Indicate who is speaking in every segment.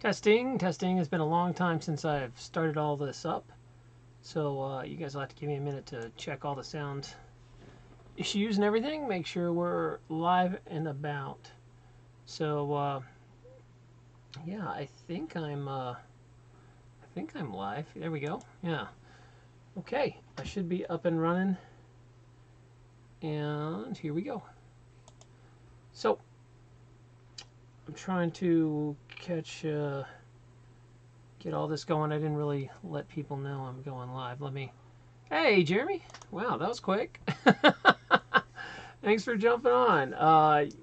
Speaker 1: Testing, testing. It's been a long time since I've started all this up. So you guys will have to give me a minute to check all the sound issues and everything. Make sure we're live and about. So yeah, I think I'm live. There we go. Yeah. Okay, I should be up and running. And here we go. So I'm trying to get all this going. I didn't really let people know I'm going live. Hey, Jeremy. Wow, that was quick. Thanks for jumping on.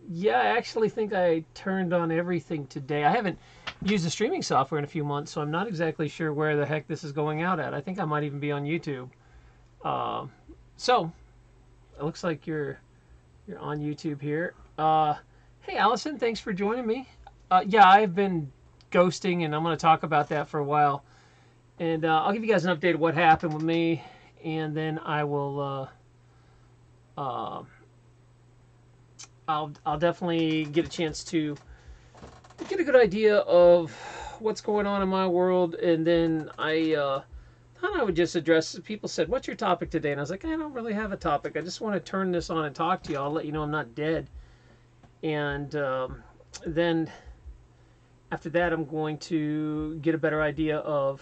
Speaker 1: Yeah, I actually think I turned on everything today. I haven't used the streaming software in a few months, so I'm not exactly sure where the heck this is going out at. I think I might even be on YouTube. So it looks like you're on YouTube here. Hey, Allison, thanks for joining me. Yeah, I've been ghosting, and I'm going to talk about that for a while. And I'll give you guys an update of what happened with me, and then I will. I'll definitely get a chance to get a good idea of what's going on in my world, and then I thought I would just address. People said, "What's your topic today?" And I was like, "I don't really have a topic. I just want to turn this on and talk to you. I'll let you know I'm not dead." And then after that, I'm going to get a better idea of.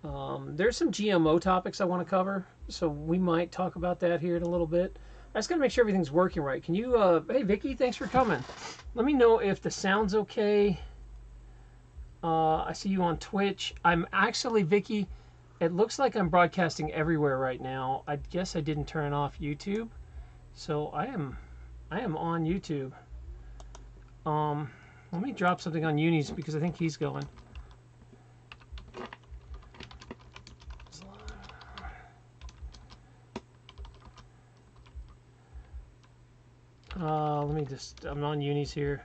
Speaker 1: There's some GMO topics I want to cover, so we might talk about that here in a little bit. I just got to make sure everything's working right. Can you, hey Vicky, thanks for coming. Let me know if the sound's okay. I see you on Twitch. I'm actually, Vicky, it looks like I'm broadcasting everywhere right now. I guess I didn't turn off YouTube. So I am on YouTube. Let me drop something on Uni's because I think he's going. Let me just, I'm on Uni's here.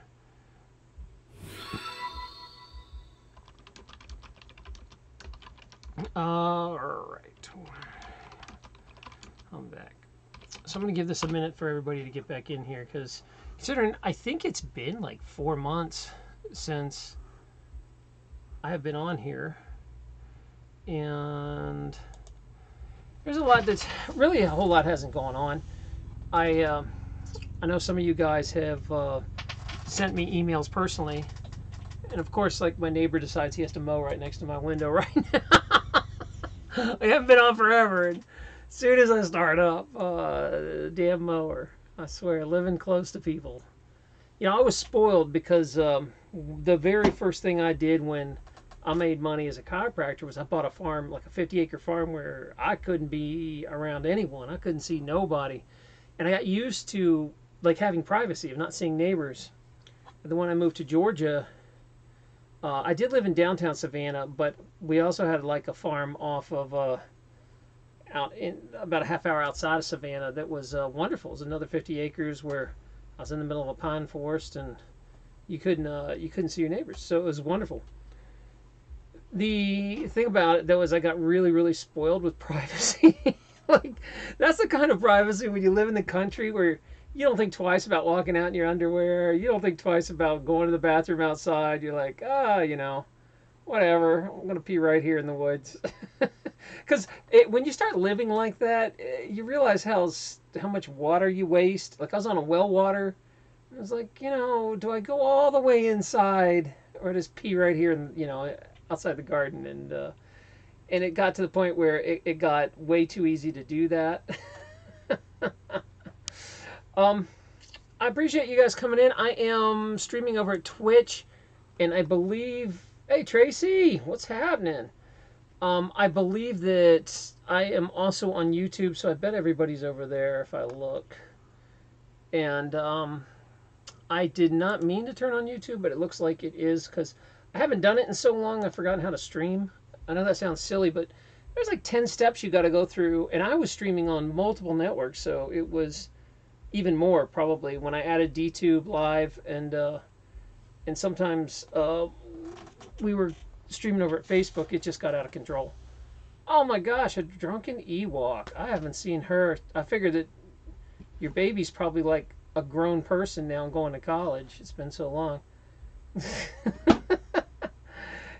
Speaker 1: All right. I'm back. So I'm going to give this a minute for everybody to get back in here because considering I think it's been like 4 months since I have been on here. And there's a lot that's really a whole lot hasn't gone on. I know some of you guys have sent me emails personally, and of course, like my neighbor decides he has to mow right next to my window right now. I haven't been on forever, and as soon as I start up, damn mower, I swear, living close to people. You know, I was spoiled because the very first thing I did when I made money as a chiropractor was I bought a farm, like a 50-acre farm where I couldn't be around anyone. I couldn't see nobody. And I got used to like having privacy of not seeing neighbors. And then when I moved to Georgia, I did live in downtown Savannah, but we also had like a farm off of out in about a half hour outside of Savannah that was wonderful. It was another 50 acres where I was in the middle of a pine forest and you couldn't see your neighbors. So it was wonderful. The thing about it though is I got really spoiled with privacy. Like that's the kind of privacy when you live in the country where you don't think twice about walking out in your underwear. You don't think twice about going to the bathroom outside. You're like, you know, whatever. I'm going to pee right here in the woods. Because when you start living like that, you realize how much water you waste. Like I was on a well water. I was like, you know, do I go all the way inside or just pee right here, you know, outside the garden? And it got to the point where it got way too easy to do that. I appreciate you guys coming in. I am streaming over at Twitch, and I believe, hey Tracy, what's happening? I believe that I am also on YouTube, so I bet everybody's over there if I look. And I did not mean to turn on YouTube, but it looks like it is because I haven't done it in so long. I've forgotten how to stream. I know that sounds silly, but there's like 10 steps you got to go through, and I was streaming on multiple networks, so it was even more probably when I added DTube Live and sometimes we were streaming over at Facebook. It just got out of control. Oh my gosh, a drunken Ewok. I haven't seen her. I figured that your baby's probably like a grown person now going to college. It's been so long.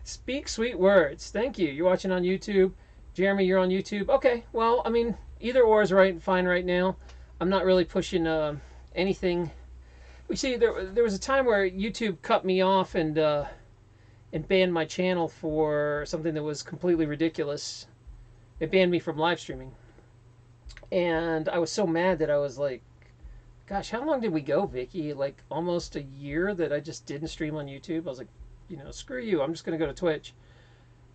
Speaker 1: Speak sweet words. Thank you. You're watching on YouTube. Jeremy, you're on YouTube. Okay, well, I mean, either or is fine right now. I'm not really pushing anything. We see there was a time where YouTube cut me off and banned my channel for something that was completely ridiculous. It banned me from live streaming. And I was so mad that I was like, gosh, how long did we go, Vicky? Like almost a year that I just didn't stream on YouTube. I was like, screw you. I'm just going to go to Twitch.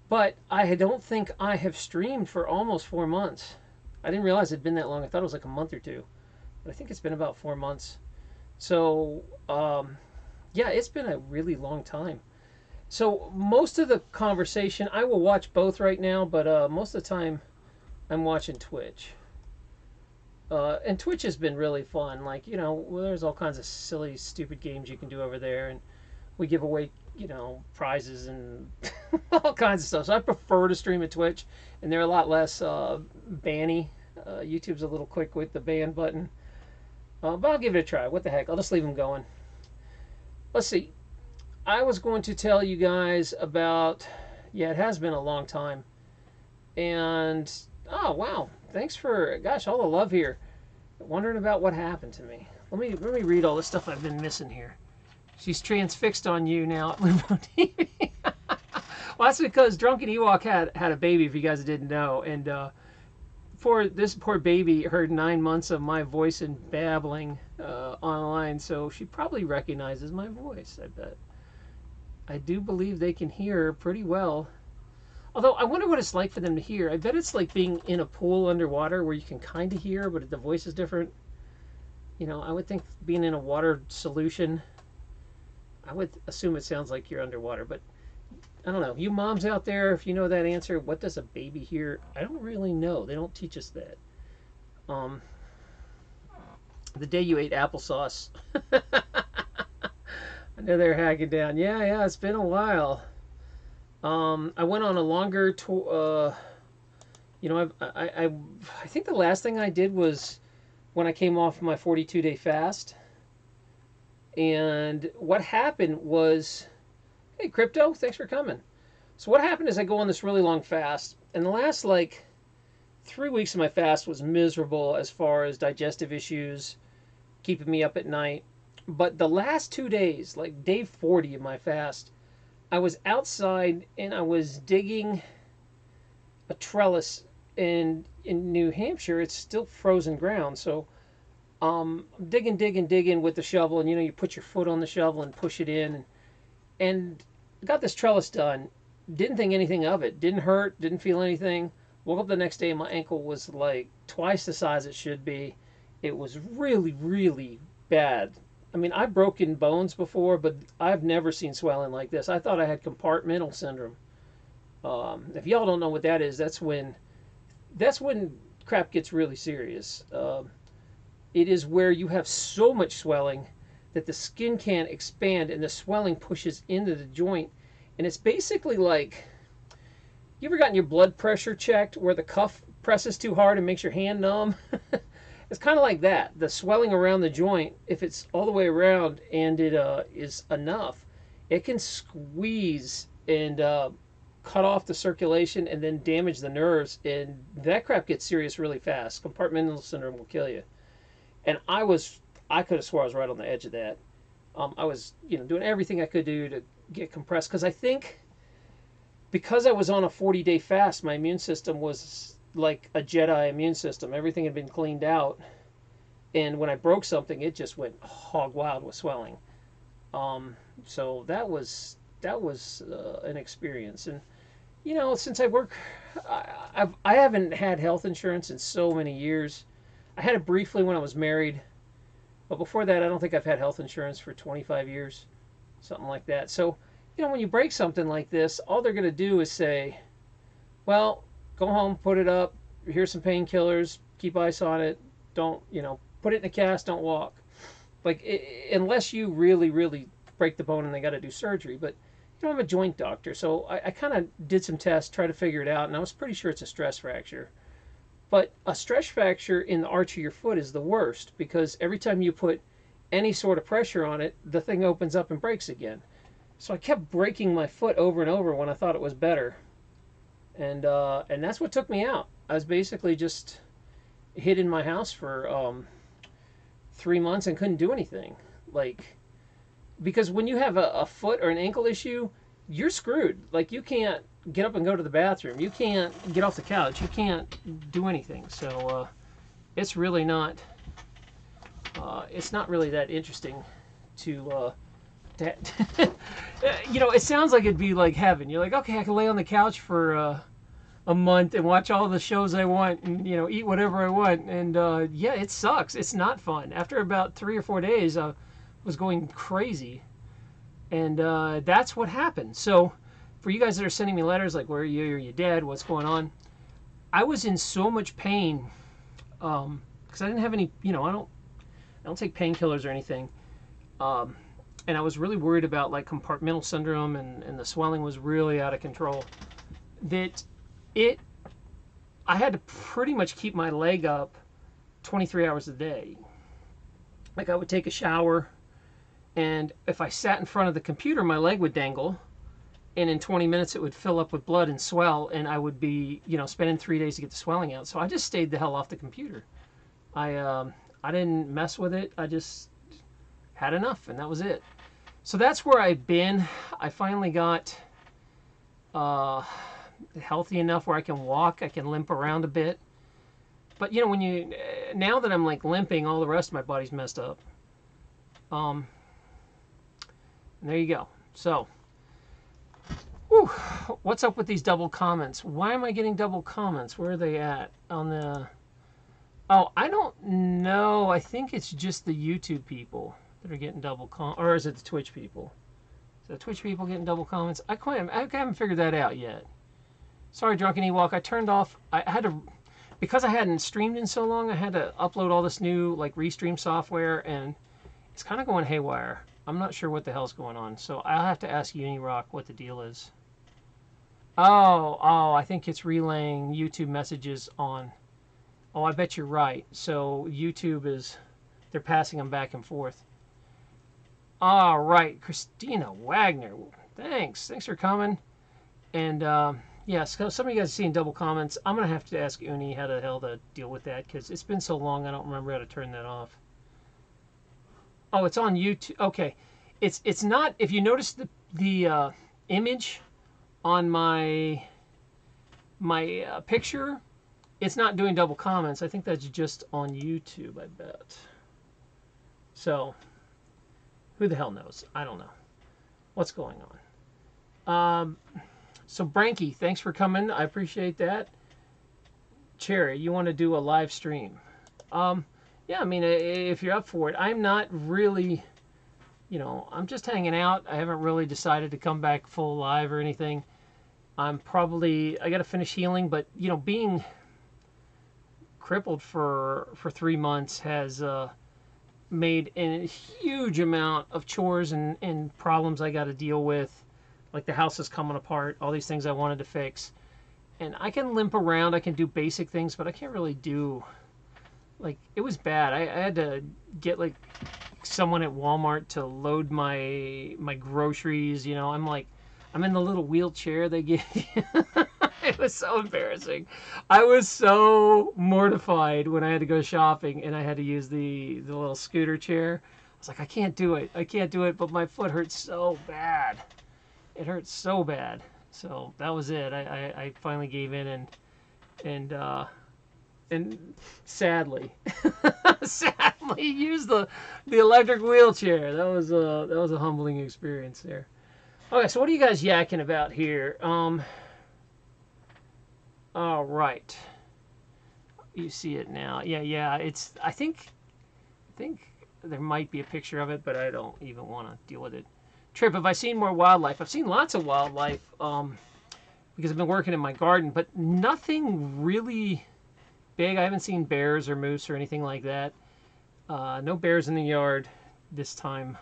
Speaker 1: But I don't think I have streamed for almost 4 months. I didn't realize it'd been that long. I thought it was like a month or two. But I think it's been about 4 months. So, yeah, it's been a really long time. So most of the conversation, I will watch both right now, but most of the time I'm watching Twitch. And Twitch has been really fun. Like, there's all kinds of silly, stupid games you can do over there. And we give away, prizes and all kinds of stuff. So I prefer to stream at Twitch. And they're a lot less banny. YouTube's a little quick with the ban button. But I'll give it a try. What the heck? I'll just leave them going. Let's see. I was going to tell you guys about... Yeah, it has been a long time. And... Oh, wow. Thanks for... Gosh, all the love here. Wondering about what happened to me. Let me read all the stuff I've been missing here. She's transfixed on you now at Lupo TV. Well, that's because Drunken Ewok had a baby, if you guys didn't know. And this poor baby heard 9 months of my voice and babbling online. So she probably recognizes my voice, I bet. I do believe they can hear pretty well. Although, I wonder what it's like for them to hear. I bet it's like being in a pool underwater where you can kind of hear, but the voice is different. I would think being in a water solution, I would assume it sounds like you're underwater. But, I don't know. You moms out there, if you know that answer, what does a baby hear? I don't really know. They don't teach us that. The day you ate applesauce. I know they're hacking down. Yeah, it's been a while. I went on a longer tour. I think the last thing I did was when I came off my 42-day fast. And what happened was, hey, Crypto, thanks for coming. So what happened is I go on this really long fast, and the last 3 weeks of my fast was miserable as far as digestive issues, keeping me up at night. But the last 2 days, like day 40 of my fast, I was outside and I was digging a trellis. And in New Hampshire, it's still frozen ground. So digging with the shovel. And, you put your foot on the shovel and push it in. And I got this trellis done. Didn't think anything of it. Didn't hurt. Didn't feel anything. Woke up the next day and my ankle was like twice the size it should be. It was really, really bad. I mean, I've broken bones before, but I've never seen swelling like this. I thought I had compartmental syndrome. If y'all don't know what that is, that's when crap gets really serious. It is where you have so much swelling that the skin can't expand and the swelling pushes into the joint. And it's basically like, you ever gotten your blood pressure checked where the cuff presses too hard and makes your hand numb? It's kind of like that. The swelling around the joint, if it's all the way around and it is enough, it can squeeze and cut off the circulation and then damage the nerves. And that crap gets serious really fast. Compartmental syndrome will kill you. And I could have swore I was right on the edge of that. I was, doing everything I could do to get compressed. Because I think because I was on a 40-day fast, my immune system was like a Jedi immune system. Everything had been cleaned out, and when I broke something, it just went hog wild with swelling. So that was an experience. And since I work, I haven't had health insurance in so many years. I had it briefly when I was married, but before that, I don't think I've had health insurance for 25 years, something like that. So when you break something like this, all they're going to do is say, well, go home, put it up, here's some painkillers, keep ice on it, don't, put it in a cast, don't walk. Unless you really, really break the bone and they got to do surgery. But, I'm a joint doctor, so I kind of did some tests, tried to figure it out, and I was pretty sure it's a stress fracture. But a stress fracture in the arch of your foot is the worst, because every time you put any sort of pressure on it, the thing opens up and breaks again. So I kept breaking my foot over and over when I thought it was better, and that's what took me out. I was basically just hid in my house for 3 months and couldn't do anything. Like, because when you have a foot or an ankle issue, you're screwed. Like, you can't get up and go to the bathroom. You can't get off the couch. You can't do anything. So it's really not. It's not really that interesting to. You know, it sounds like it'd be like heaven. You're like, okay, I can lay on the couch for a month and watch all the shows I want, and eat whatever I want. And yeah, it sucks. It's not fun. After about 3 or 4 days, I was going crazy, and that's what happened. So, for you guys that are sending me letters like, "Where are you? Are you dead? What's going on?" I was in so much pain because I didn't have any. I don't take painkillers or anything. And I was really worried about like compartmental syndrome, and the swelling was really out of control. That I had to pretty much keep my leg up 23 hours a day. Like, I would take a shower, and if I sat in front of the computer, my leg would dangle, and in 20 minutes it would fill up with blood and swell, and I would be, spending 3 days to get the swelling out. So I just stayed the hell off the computer. I didn't mess with it. I just had enough, and that was it. So that's where I've been. I finally got healthy enough where I can walk. I can limp around a bit. But now that I'm like limping, all the rest of my body's messed up. And there you go. So, whew, what's up with these double comments? Why am I getting double comments? Where are they at on the? Oh, I don't know. I think it's just the YouTube people that are getting double or is it the Twitch people? Is the Twitch people getting double comments? I haven't figured that out yet. Sorry, Drunken Ewok. I turned off. I had to, because I hadn't streamed in so long. I had to upload all this new like restream software, and it's kind of going haywire. I'm not sure what the hell's going on. So I'll have to ask Unirock what the deal is. Oh, I think it's relaying YouTube messages on. Oh, I bet you're right. So YouTube they're passing them back and forth. All right, Christina Wagner. Thanks for coming. And yeah, so some of you guys are seeing double comments. I'm gonna have to ask Uni how the hell to deal with that, because it's been so long I don't remember how to turn that off. Oh, it's on YouTube. Okay, it's not. If you notice the image on my picture, it's not doing double comments. I think that's just on YouTube, I bet. So, who the hell knows? I don't know. What's going on? So, Branky, thanks for coming. I appreciate that. Cherry, you want to do a live stream? Yeah, I mean, if you're up for it. I'm not really, I'm just hanging out. I haven't really decided to come back full live or anything. I got to finish healing, but, being crippled for 3 months has made a huge amount of chores and problems I got to deal with. Like, the house is coming apart, all these things I wanted to fix. And I can limp around, I can do basic things, but I can't really do, like, it was bad. I had to get, like, someone at Walmart to load my groceries, I'm in the little wheelchair they give you. It was so embarrassing. I was so mortified when I had to go shopping and I had to use the little scooter chair. I was like, I can't do it, but my foot hurts so bad. It hurts so bad. So that was it. I finally gave in and sadly used the electric wheelchair. That was a humbling experience there. Okay, so what are you guys yakking about here? All right. You see it now. Yeah. It's. I think there might be a picture of it, but I don't even want to deal with it. Trip, have I seen more wildlife? I've seen lots of wildlife because I've been working in my garden, but nothing really big. I haven't seen bears or moose or anything like that. No bears in the yard this time.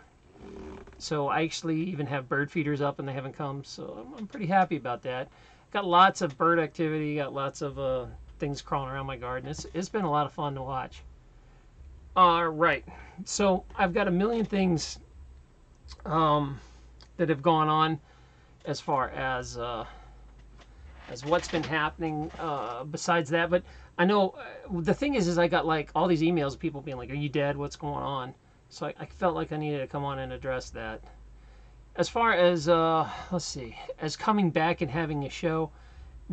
Speaker 1: So I actually even have bird feeders up and they haven't come. So I'm pretty happy about that. Got lots of bird activity. Got lots of things crawling around my garden. It's been a lot of fun to watch. All right. So I've got a million things that have gone on as far as what's been happening besides that. But I know the thing is I got like all these emails of people being like, "Are you dead? What's going on?" So I felt like I needed to come on and address that. As far as let's see, as coming back and having a show,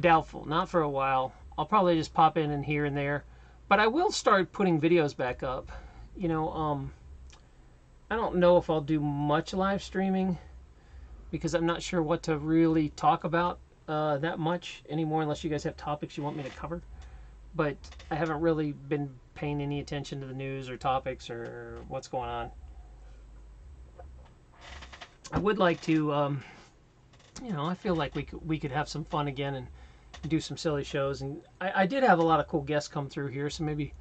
Speaker 1: doubtful. Not for a while. I'll probably just pop in and here and there, but I will start putting videos back up. You know, I don't know if I'll do much live streaming because I'm not sure what to really talk about that much anymore, unless you guys have topics you want me to cover. But I haven't really been paying any attention to the news or topics or what's going on. I would like to, you know, I feel like we could have some fun again and do some silly shows. And I did have a lot of cool guests come through here, so maybe, you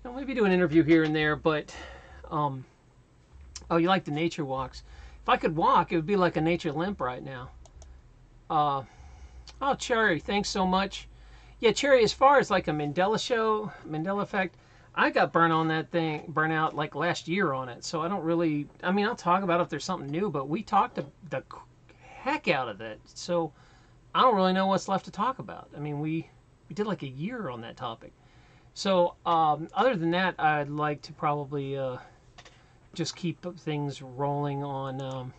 Speaker 1: know, maybe do an interview here and there. But oh, you like the nature walks? If I could walk, it would be like a nature limp right now. Oh, Cherry, thanks so much. Yeah, Cherry, as far as like a Mandela effect, I got burnt out like last year on it. So I don't really, I mean, I'll talk about it if there's something new, but we talked the heck out of it. So I don't really know what's left to talk about. I mean, we did like a year on that topic. So other than that, I'd like to probably just keep things rolling on,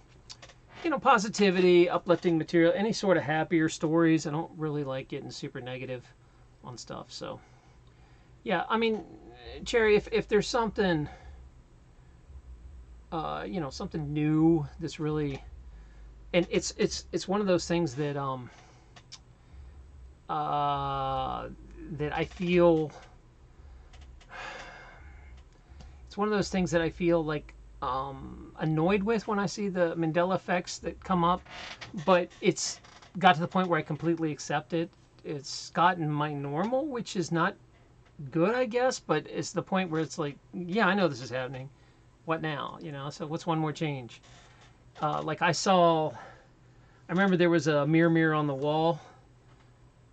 Speaker 1: you know, positivity, uplifting material, any sort of happier stories. I don't really like getting super negative on stuff. So yeah, I mean, Cherry, if there's something, you know, something new that's really, and it's one of those things that that I feel, it's one of those things that I feel like annoyed with when I see the Mandela effects that come up, but it's got to the point where I completely accept it. It's gotten my normal, which is not good, I guess, but it's the point where it's like, yeah, I know this is happening. What now? You know, so what's one more change? Like I remember there was a mirror on the wall.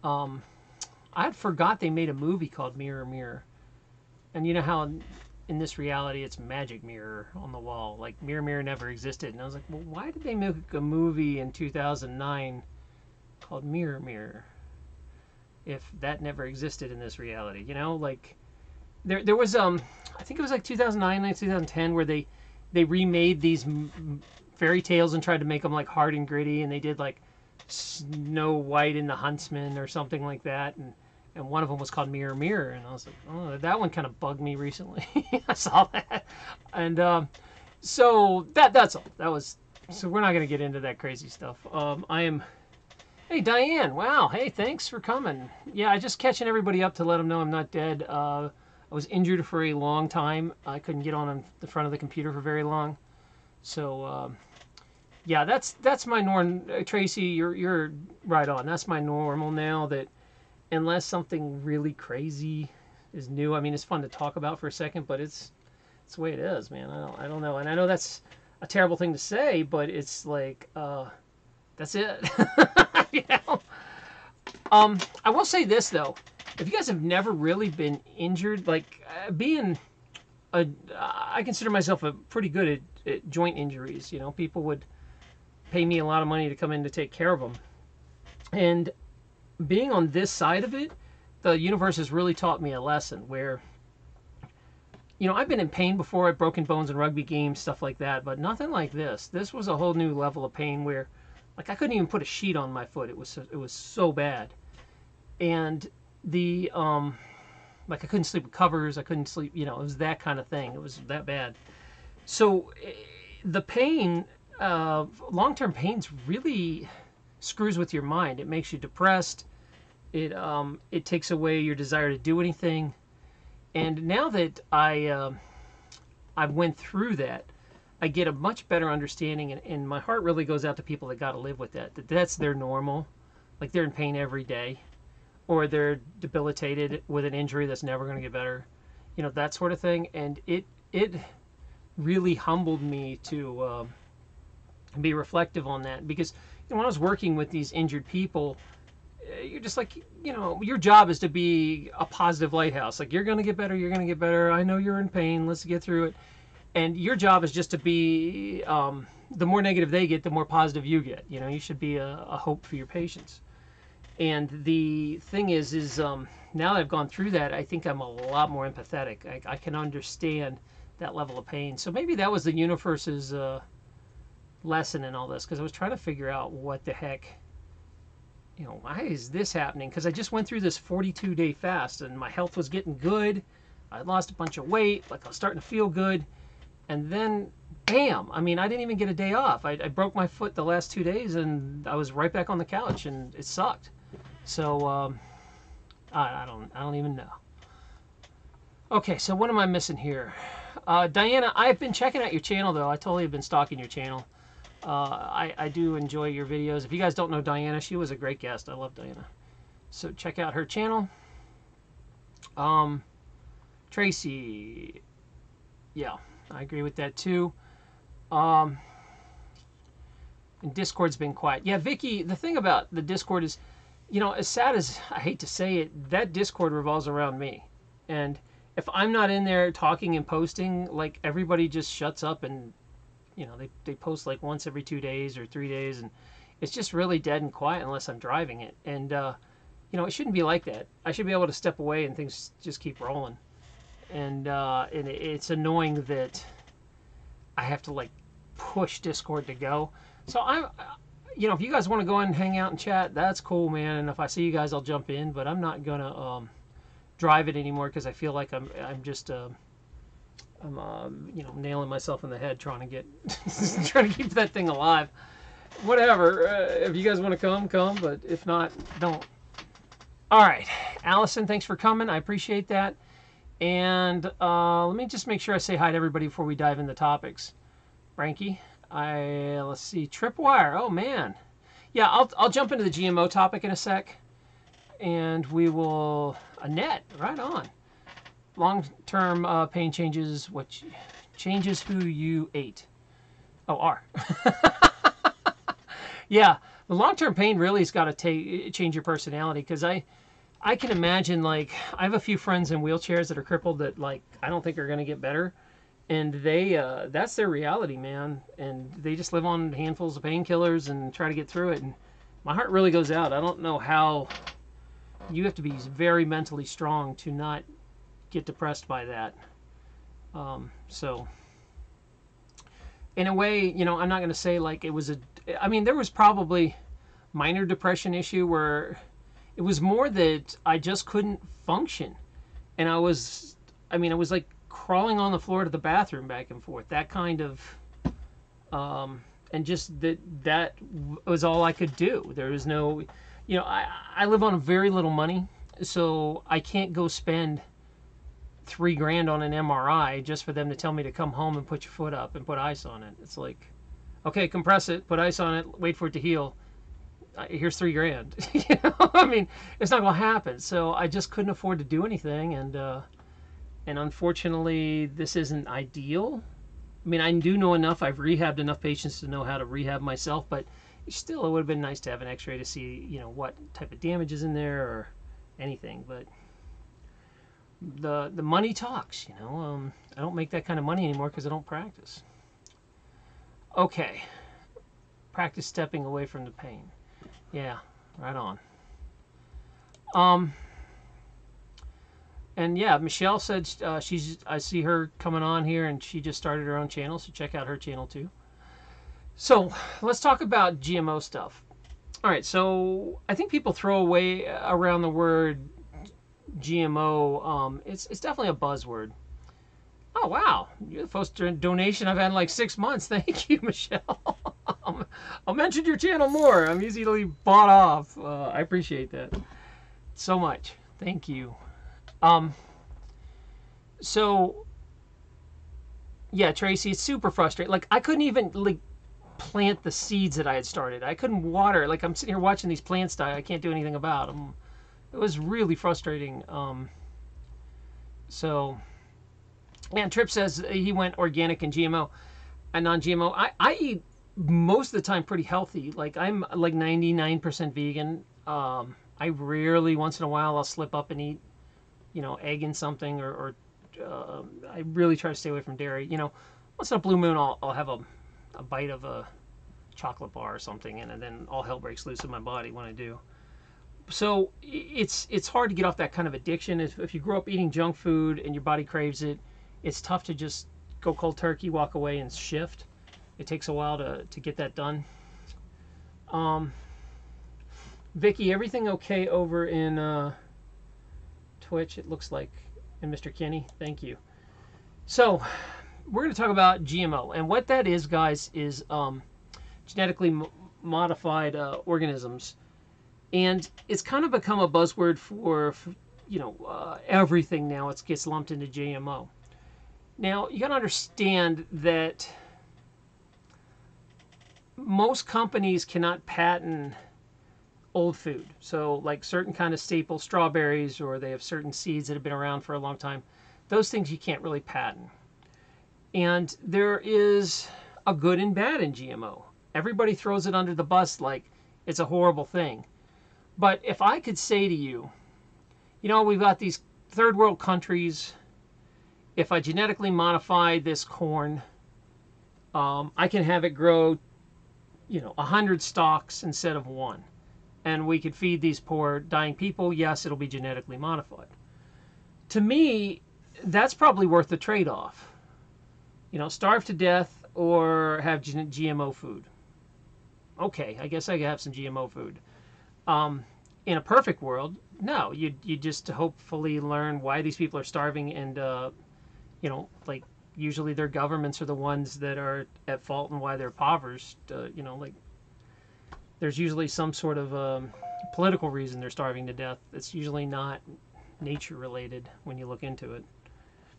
Speaker 1: I had forgot they made a movie called Mirror Mirror. And you know how in this reality it's magic mirror on the wall. Like Mirror Mirror never existed. And I was like, well, why did they make a movie in 2009 called Mirror Mirror if that never existed in this reality? You know, like there was I think it was like 2009, 2010 where they remade these fairy tales and tried to make them like hard and gritty, and they did like Snow White and the Huntsman or something like that, and one of them was called Mirror Mirror, and I was like, oh, that one kind of bugged me recently. I saw that, and so that's all. That was, so we're not gonna get into that crazy stuff. Hey Diane, wow, hey, thanks for coming. Yeah, I just catching everybody up to let them know I'm not dead. I was injured for a long time. I couldn't get on the front of the computer for very long, so. Yeah, that's my norm. Tracy, you're right on. That's my normal now. That unless something really crazy is new, I mean, it's fun to talk about for a second, but it's the way it is, man. I don't know, and I know that's a terrible thing to say, but it's like that's it. You know. I will say this though: if you guys have never really been injured, like I consider myself a pretty good at joint injuries. You know, people would pay me a lot of money to come in to take care of them. And being on this side of it, the universe has really taught me a lesson where, you know, I've been in pain before. I've broken bones in rugby games, stuff like that, but nothing like this. This was a whole new level of pain where, like, I couldn't even put a sheet on my foot. It was so bad. And the, like, I couldn't sleep with covers. I couldn't sleep, you know, it was that kind of thing. It was that bad. So the pain, long-term pains really screws with your mind. It makes you depressed. It takes away your desire to do anything. And now that I went through that, I get a much better understanding, and my heart really goes out to people that got to live with that. That's their normal. Like they're in pain every day, or they're debilitated with an injury that's never going to get better. You know, that sort of thing. And it really humbled me to be reflective on that, because you know, when I was working with these injured people, you're just like, you know, your job is to be a positive lighthouse. Like, you're going to get better, you're going to get better. I know you're in pain, let's get through it. And your job is just to be the more negative they get, the more positive you get. You know, you should be a hope for your patients. And the thing is now that I've gone through that, I think I'm a lot more empathetic. I can understand that level of pain. So maybe that was the universe's lesson in all this, because I was trying to figure out what the heck, you know, why is this happening? Because I just went through this 42-day fast and my health was getting good. I lost a bunch of weight, like I was starting to feel good. And then, bam, I mean, I didn't even get a day off. I broke my foot the last 2 days and I was right back on the couch and it sucked. So, I don't even know. Okay, so what am I missing here? Diana, I've been checking out your channel, though. I totally have been stalking your channel. I do enjoy your videos. If you guys don't know Diana, she was a great guest. I love Diana. So check out her channel. Tracy, yeah, I agree with that too. And Discord's been quiet. Yeah, Vicky, the thing about the Discord is, you know, as sad as I hate to say it, that Discord revolves around me. And if I'm not in there talking and posting, like, everybody just shuts up and, you know, they post like once every 2 days or 3 days, and it's just really dead and quiet unless I'm driving it. And, you know, it shouldn't be like that. I should be able to step away and things just keep rolling. And it's annoying that I have to, like, push Discord to go. So you know, if you guys want to go and hang out and chat, that's cool, man. And if I see you guys, I'll jump in. But I'm not gonna drive it anymore, because I feel like I'm just you know, nailing myself in the head trying to get trying to keep that thing alive. Whatever. If you guys want to come. But if not, don't. All right, Allison, thanks for coming. I appreciate that. And let me just make sure I say hi to everybody before we dive into topics. Frankie, let's see, Tripwire. Oh man, yeah, I'll jump into the GMO topic in a sec, and we will. Annette, right on. Long-term pain changes changes who you ate. Oh, are. Yeah, the long-term pain really has got to change your personality, because I can imagine, like, I have a few friends in wheelchairs that are crippled that, like, I don't think are going to get better. And they, that's their reality, man. And they just live on handfuls of painkillers and try to get through it. And my heart really goes out. I don't know how. You have to be very mentally strong to not get depressed by that. So, in a way, you know, I'm not going to say like it was I mean, there was probably minor depression issue where it was more that I just couldn't function. And I was like crawling on the floor to the bathroom back and forth. That kind of, and just that was all I could do. There was no, you know, I live on very little money, so I can't go spend $3 grand on an MRI just for them to tell me to come home and put your foot up and put ice on it. It's like, okay, compress it, put ice on it, wait for it to heal. Here's $3 grand. You know, I mean, it's not going to happen. So I just couldn't afford to do anything, and unfortunately, this isn't ideal. I mean, I do know enough. I've rehabbed enough patients to know how to rehab myself, but still, it would have been nice to have an X-ray to see, you know, what type of damage is in there or anything. But the money talks, you know. I don't make that kind of money anymore because I don't practice. Okay, practice stepping away from the pain. Yeah, right on. And yeah, Michelle said I see her coming on here, and she just started her own channel, so check out her channel too. So let's talk about GMO stuff. All right, so I think people throw away around the word GMO. It's definitely a buzzword. Oh wow, you're the first donation I've had in like 6 months. Thank you, Michelle. I'll mention your channel more. I'm easily bought off. I appreciate that so much. Thank you. So yeah, Tracy, it's super frustrating. Like, I couldn't even like plant the seeds that I had started. I couldn't water. Like, I'm sitting here watching these plants die. I can't do anything about them. It was really frustrating. So, and Tripp says he went organic and GMO and non-GMO. I eat most of the time pretty healthy. Like, I'm like 99% vegan. I rarely, once in a while, I'll slip up and eat, you know, egg in something, or I really try to stay away from dairy. You know, once in a blue moon, I'll have a a bite of a chocolate bar or something, and then all hell breaks loose in my body when I do. So it's hard to get off that kind of addiction. If you grow up eating junk food and your body craves it, it's tough to just go cold turkey, walk away, and shift. It takes a while to get that done. Vicky, everything okay over in Twitch? It looks like, and Mr. Kenny, thank you. So we're going to talk about GMO, and what that is, guys, is genetically modified organisms, and it's kind of become a buzzword for everything now. It gets lumped into GMO. Now you got to understand that most companies cannot patent old food. So like certain kind of staple strawberries, or they have certain seeds that have been around for a long time. Those things you can't really patent. And there is a good and bad in GMO. Everybody throws it under the bus like it's a horrible thing. But if I could say to you, we've got these third world countries. If I genetically modify this corn, I can have it grow, 100 stalks instead of one. And we could feed these poor dying people. Yes, it'll be genetically modified. To me, that's probably worth the trade-off. Starve to death or have GMO food. Okay, I guess I could have some GMO food. In a perfect world, no. You just hopefully learn why these people are starving, and like usually their governments are the ones that are at fault and why they're impoverished. Like there's usually some sort of political reason they're starving to death. It's usually not nature related when you look into it.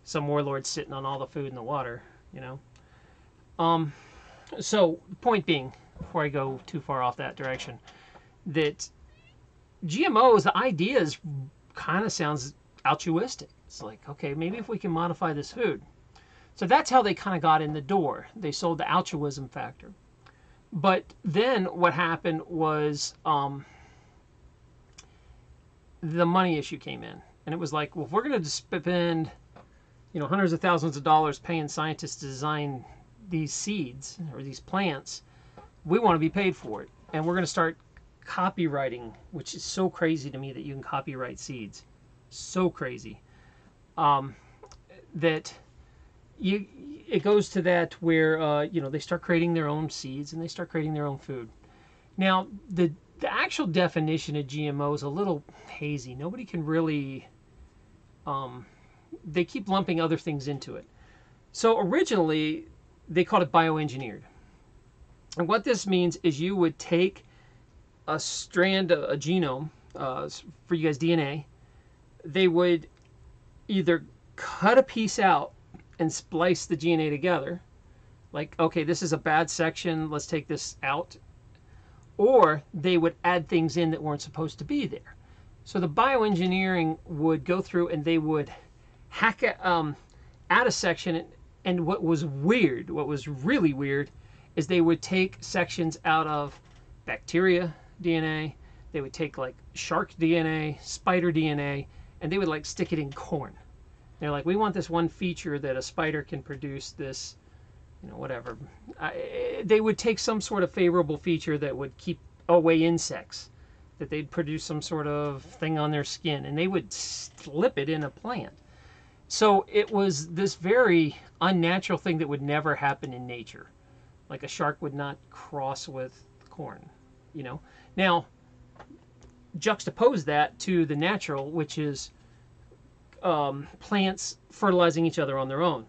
Speaker 1: Some warlord's sitting on all the food and the water, So point being, before I go too far off that direction, that GMOs, the idea kind of sounds altruistic. It's like, okay, maybe if we can modify this food. So that's how they kind of got in the door. They sold the altruism factor. But then what happened was the money issue came in. And it was like, well, if we're going to spend hundreds of thousands of dollars paying scientists to design these seeds or these plants, we want to be paid for it. And we're going to start copywriting, which is so crazy to me that you can copyright seeds. So crazy. That it goes to that where they start creating their own seeds and they start creating their own food. Now the actual definition of GMO is a little hazy. Nobody can really they keep lumping other things into it. So originally they called it bioengineered, and what this means is you would take a strand, a genome, for you guys, DNA. They would either cut a piece out and splice the DNA together, like, okay, this is a bad section, let's take this out, or they would add things in that weren't supposed to be there. So the bioengineering would go through and they would hack add a section, and what was really weird, is they would take sections out of bacteria DNA, they would take like shark DNA, spider DNA, and they would like stick it in corn. They're like, we want this one feature that a spider can produce this, whatever. They would take some sort of favorable feature that would keep away insects, that they'd produce some sort of thing on their skin, and they would slip it in a plant. So it was this very unnatural thing that would never happen in nature. Like a shark would not cross with corn, Now, juxtapose that to the natural, which is plants fertilizing each other on their own.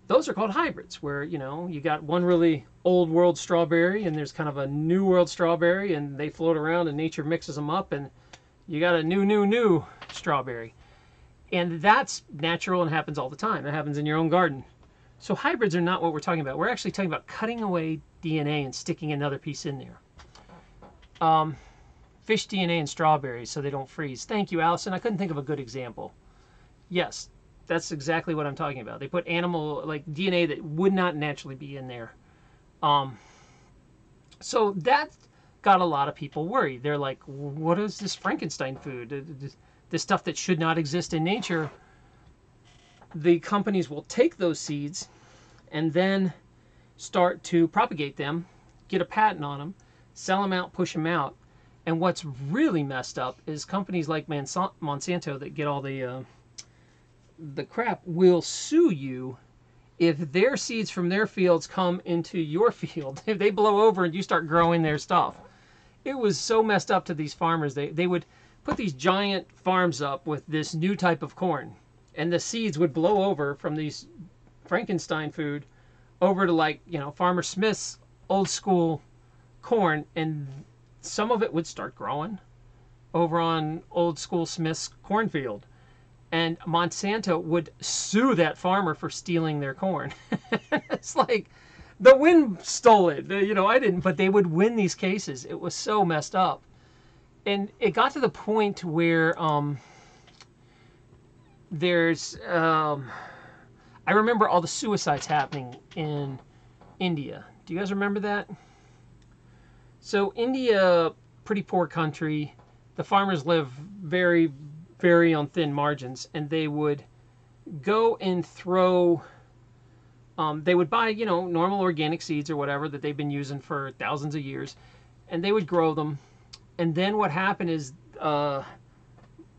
Speaker 1: Those are called hybrids, where, you got one really old world strawberry and there's kind of a new world strawberry, and they float around and nature mixes them up, and you got a new strawberry. And that's natural and happens all the time. It happens in your own garden. So hybrids are not what we're talking about. We're actually talking about cutting away DNA and sticking another piece in there. Fish DNA and strawberries so they don't freeze. Thank you, Allison. I couldn't think of a good example. Yes, that's exactly what I'm talking about. They put animal, like DNA that would not naturally be in there. So that got a lot of people worried. They're like, what is this Frankenstein food? This stuff that should not exist in nature. The companies will take those seeds and then start to propagate them, get a patent on them, sell them out, push them out. And what's really messed up is companies like Monsanto that get all the crap will sue you if their seeds from their fields come into your field. If they blow over and you start growing their stuff. It was so messed up to these farmers. They would put these giant farms up with this new type of corn, and the seeds would blow over from these Frankenstein food over to, like, you know, Farmer Smith's old school corn, and some of it would start growing over on old school Smith's cornfield. And Monsanto would sue that farmer for stealing their corn. It's like, the wind stole it. You know, I didn't, but they would win these cases. It was so messed up. And it got to the point where I remember all the suicides happening in India. Do you guys remember that? So India, pretty poor country. The farmers live very, very on thin margins, and they would go and throw, they would buy, you know, normal organic seeds or whatever that they've been using for thousands of years, and they would grow them. And then what happened is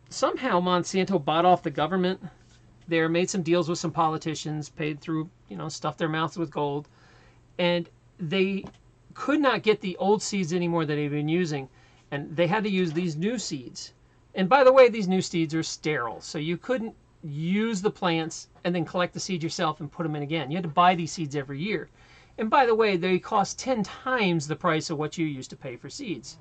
Speaker 1: somehow Monsanto bought off the government. They made some deals with some politicians, paid through, you know, stuffed their mouths with gold, and they could not get the old seeds anymore that they've been using, and they had to use these new seeds. And by the way, these new seeds are sterile, so you couldn't use the plants and then collect the seeds yourself and put them in again. You had to buy these seeds every year. And by the way, they cost 10 times the price of what you used to pay for seeds.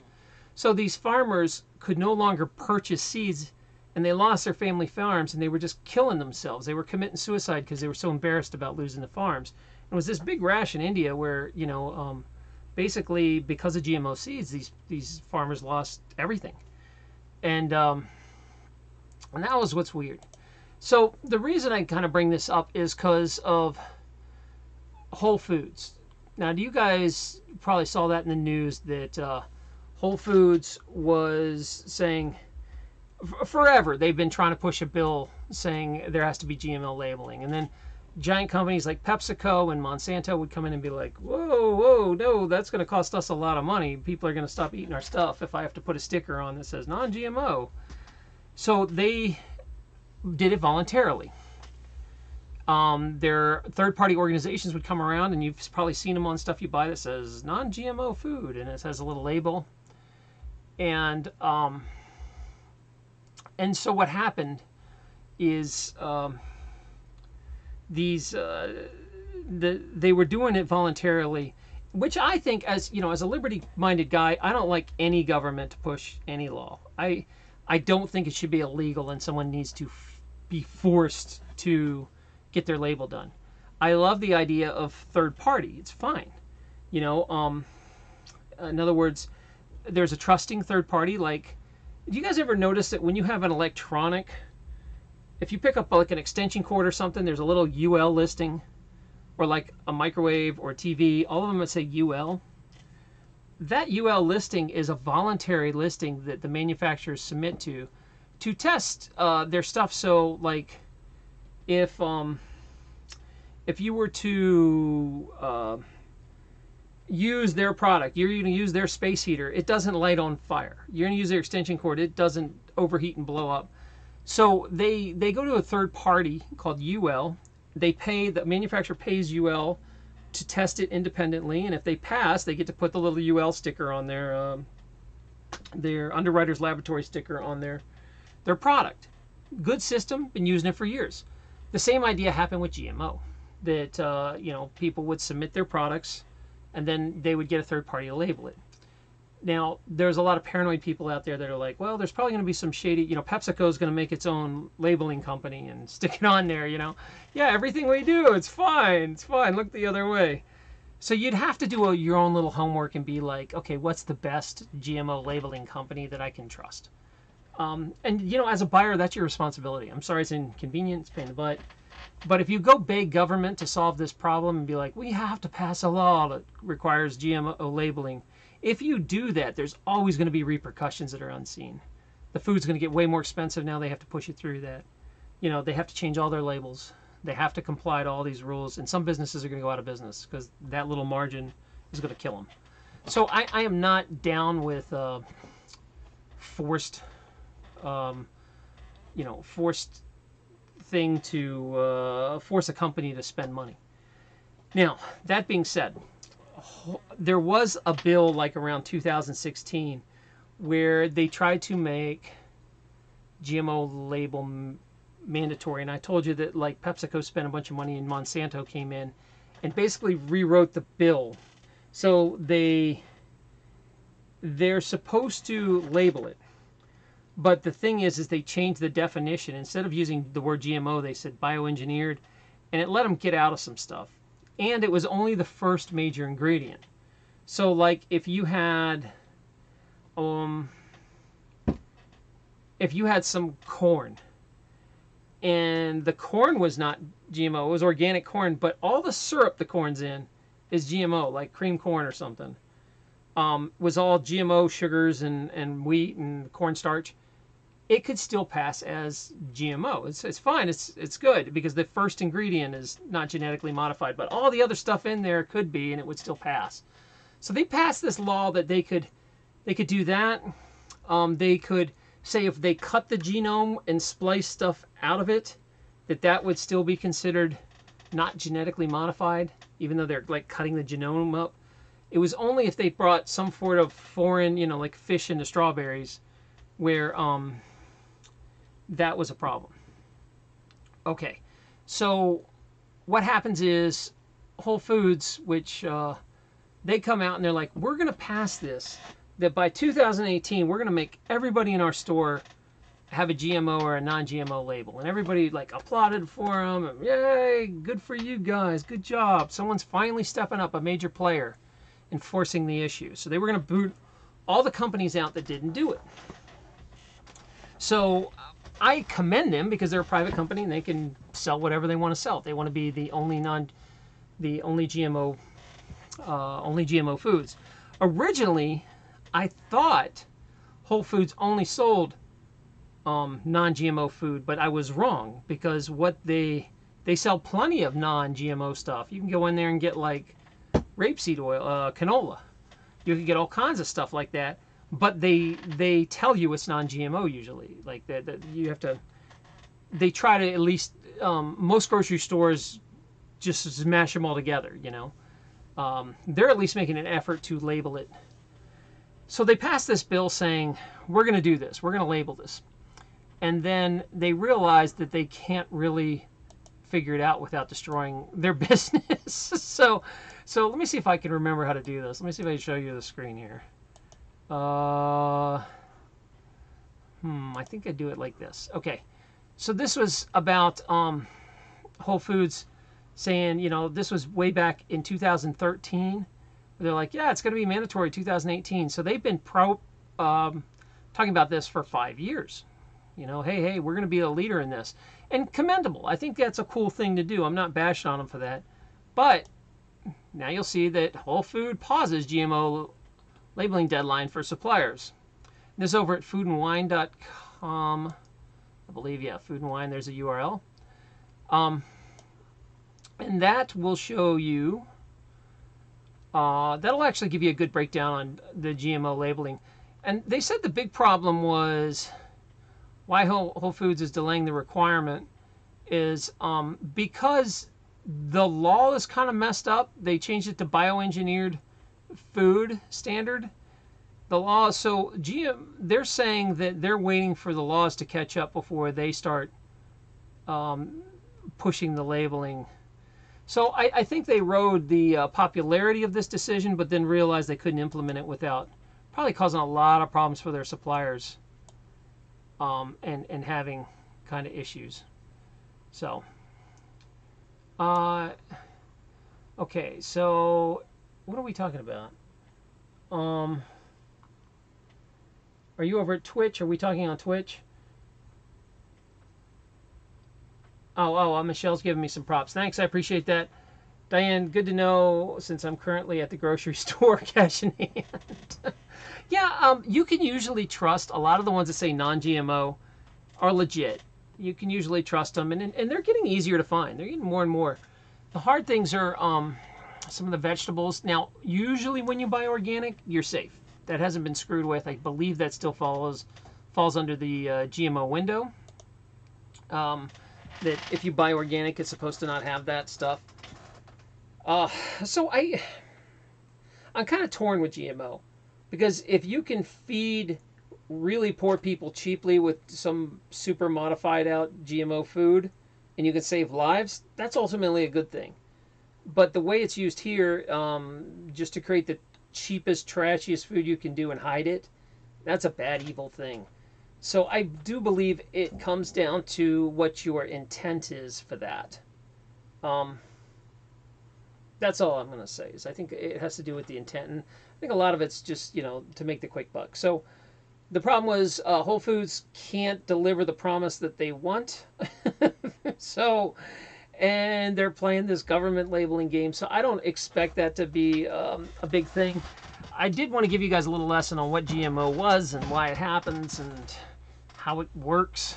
Speaker 1: So these farmers could no longer purchase seeds, and they lost their family farms, and they were just killing themselves. They were committing suicide because they were so embarrassed about losing the farms. And it was this big rash in India where, you know, basically because of GMO seeds, these farmers lost everything. And that was what's weird. So the reason I kind of bring this up is because of Whole Foods. Now, do you guys probably saw that in the news that Whole Foods was saying forever they've been trying to push a bill saying there has to be GMO labeling, and then giant companies like PepsiCo and Monsanto would come in and be like, whoa, no, that's going to cost us a lot of money. People are going to stop eating our stuff if I have to put a sticker on that says non-GMO. So they did it voluntarily. Their third-party organizations would come around, and you've probably seen them on stuff you buy that says non-GMO food, and it has a little label. And so what happened is they were doing it voluntarily, which I think, as you know, as a liberty-minded guy, I don't like any government to push any law. I don't think it should be illegal and someone needs to be forced to get their label done. I love the idea of third party. It's fine. You know, in other words, there's a trusting third party. Like, do you guys ever notice that when you have an electronic, if you pick up like an extension cord or something, there's a little UL listing, or like a microwave or a TV, all of them that say UL. That UL listing is a voluntary listing that the manufacturers submit to test their stuff. So like if you were to use their product, you're going to use their space heater, it doesn't light on fire. You're going to use their extension cord, it doesn't overheat and blow up. So they go to a third party called UL. The manufacturer pays UL to test it independently, and if they pass, they get to put the little UL sticker on their Underwriters Laboratory sticker on their product. Good system, been using it for years. The same idea happened with GMO, that you know, people would submit their products, and then they would get a third party to label it. Now, there's a lot of paranoid people out there that are like, well, there's probably going to be some shady, you know, PepsiCo is going to make its own labeling company and stick it on there, you know. Yeah, everything we do, it's fine, look the other way. So you'd have to do your own little homework and be like, okay, what's the best GMO labeling company that I can trust? And, you know, as a buyer, that's your responsibility. I'm sorry it's inconvenient, it's a pain in the butt. But if you go beg government to solve this problem and be like, we have to pass a law that requires GMO labeling, if you do that, there's always going to be repercussions that are unseen. The food's going to get way more expensive now. They have to push it through that. You know, they have to change all their labels. They have to comply to all these rules, and some businesses are going to go out of business because that little margin is going to kill them. So I am not down with forced, forced thing to force a company to spend money. Now, that being said, there was a bill like around 2016 where they tried to make GMO label mandatory, and I told you that like PepsiCo spent a bunch of money and Monsanto came in and basically rewrote the bill. So they're supposed to label it, but the thing is they changed the definition. Instead of using the word GMO, they said bioengineered, and it let them get out of some stuff. And it was only the first major ingredient. So like if you had some corn, and the corn was not GMO, it was organic corn, but all the syrup the corn's in is GMO, like cream corn or something, was all GMO sugars and wheat and cornstarch, it could still pass as GMO. It's fine. It's good because the first ingredient is not genetically modified, but all the other stuff in there could be, and it would still pass. So they passed this law that they could do that. They could say if they cut the genome and splice stuff out of it, that would still be considered not genetically modified, even though they're like cutting the genome up. It was only if they brought some sort of foreign, like fish into strawberries, where that was a problem. Okay, so what happens is Whole Foods, which they come out and they're like, we're going to pass this, that by 2018, we're going to make everybody in our store have a GMO or a non-GMO label. And everybody like applauded for them. And, yay, good for you guys. Good job. Someone's finally stepping up, a major player, enforcing the issue. So they were going to boot all the companies out that didn't do it. So I commend them because they're a private company and they can sell whatever they want to sell. If they want to be the only GMO foods. Originally, I thought Whole Foods only sold non-GMO food, but I was wrong because what they sell plenty of non-GMO stuff. You can go in there and get like rapeseed oil, canola. You can get all kinds of stuff like that. But they tell you it's non-GMO usually. Like that you have to. They try to at least most grocery stores just smash them all together. They're at least making an effort to label it. So they passed this bill saying we're going to do this. We're going to label this, and then they realized that they can't really figure it out without destroying their business. So let me see if I can remember how to do this. Let me see if I can show you the screen here. I think I do it like this. Okay, so this was about Whole Foods saying, this was way back in 2013. They're like, yeah, it's going to be mandatory 2018. So they've been talking about this for 5 years. Hey, we're going to be a leader in this. And commendable. I think that's a cool thing to do. I'm not bashing on them for that. But now you'll see that Whole Food pauses GMO labeling deadline for suppliers. This is over at foodandwine.com. I believe, yeah, Food and Wine, there's a URL. And that will show you, that'll actually give you a good breakdown on the GMO labeling. And they said the big problem was why Whole Foods is delaying the requirement is because the law is kind of messed up. They changed it to bioengineered food standard. The law, so they're saying that they're waiting for the laws to catch up before they start pushing the labeling. So I think they rode the popularity of this decision, but then realized they couldn't implement it without probably causing a lot of problems for their suppliers and having kind of issues. So, okay, so what are we talking about? Are you over at Twitch? Are we talking on Twitch? Oh, Michelle's giving me some props. Thanks, I appreciate that. Diane, good to know since I'm currently at the grocery store cash in hand. Yeah, you can usually trust a lot of the ones that say non-GMO are legit. you can usually trust them, and they're getting easier to find. They're getting more and more. The hard things are some of the vegetables. Now, usually when you buy organic, you're safe. That hasn't been screwed with. I believe that still falls under the GMO window. That if you buy organic, it's supposed to not have that stuff. So I'm kind of torn with GMO, because if you can feed really poor people cheaply with some super modified out GMO food, and you can save lives, that's ultimately a good thing. But the way it's used here, just to create the cheapest, trashiest food you can do and hide it, that's a bad, evil thing. So I do believe it comes down to what your intent is for that. That's all I'm going to say. Is I think it has to do with the intent, and I think a lot of it's just, you know, to make the quick buck. So the problem was Whole Foods can't deliver the promise that they want. So, and they're playing this government labeling game. So I don't expect that to be a big thing. I did want to give you guys a little lesson on what GMO was and why it happens and how it works.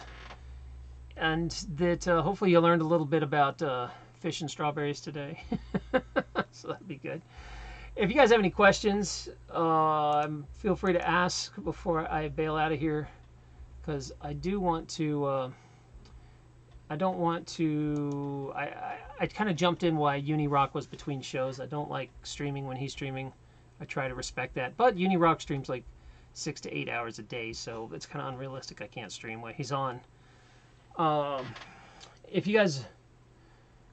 Speaker 1: And that hopefully you learned a little bit about fish and strawberries today. So that'd be good. If you guys have any questions, feel free to ask before I bail out of here, because I do want to. I don't want to. I kind of jumped in while Unirock was between shows. I don't like streaming when he's streaming. I try to respect that. But Unirock streams like 6 to 8 hours a day, so it's kind of unrealistic. I can't stream while he's on. If you guys,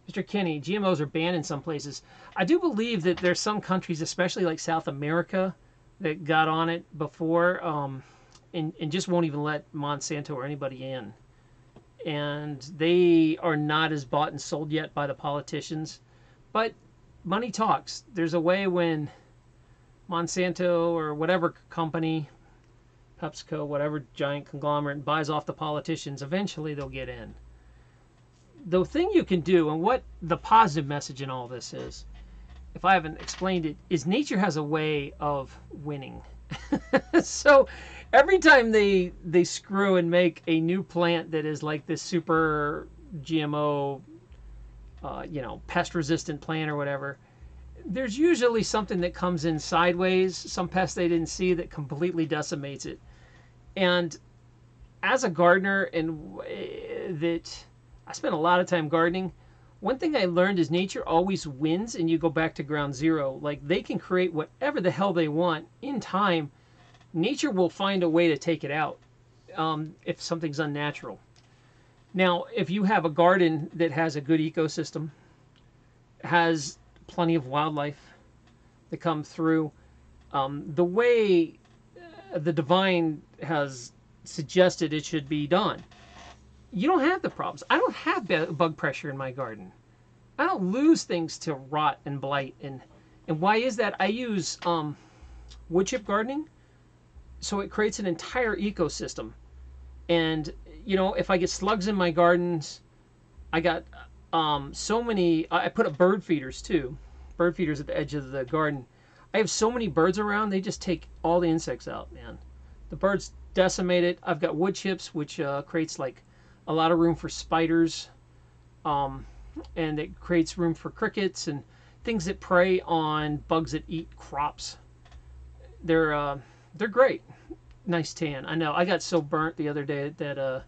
Speaker 1: Mr. Kenny, GMOs are banned in some places. I do believe that there's some countries, especially like South America, that got on it before, and just won't even let Monsanto or anybody in. And they are not as bought and sold yet by the politicians. But money talks. There's a way when Monsanto or whatever company, PepsiCo, whatever giant conglomerate, buys off the politicians, eventually they'll get in. The thing you can do, and what the positive message in all this is, if I haven't explained it, is nature has a way of winning. So every time they screw and make a new plant that is like this super GMO, pest resistant plant or whatever, there's usually something that comes in sideways, some pest they didn't see that completely decimates it. And as a gardener, and that I spent a lot of time gardening, one thing I learned is nature always wins, and you go back to ground zero. Like, they can create whatever the hell they want in time. Nature will find a way to take it out if something's unnatural. Now, if you have a garden that has a good ecosystem, has plenty of wildlife that come through, the way the divine has suggested it should be done, you don't have the problems. I don't have bug pressure in my garden. I don't lose things to rot and blight. And why is that? I use wood chip gardening, so it creates an entire ecosystem. And, if I get slugs in my gardens, I got so many. I put up bird feeders too. Bird feeders at the edge of the garden. I have so many birds around, they just take all the insects out, man. The birds decimate it. I've got wood chips, which creates like a lot of room for spiders, and it creates room for crickets and things that prey on bugs that eat crops. They're great. Nice tan. I know. I got so burnt the other day at that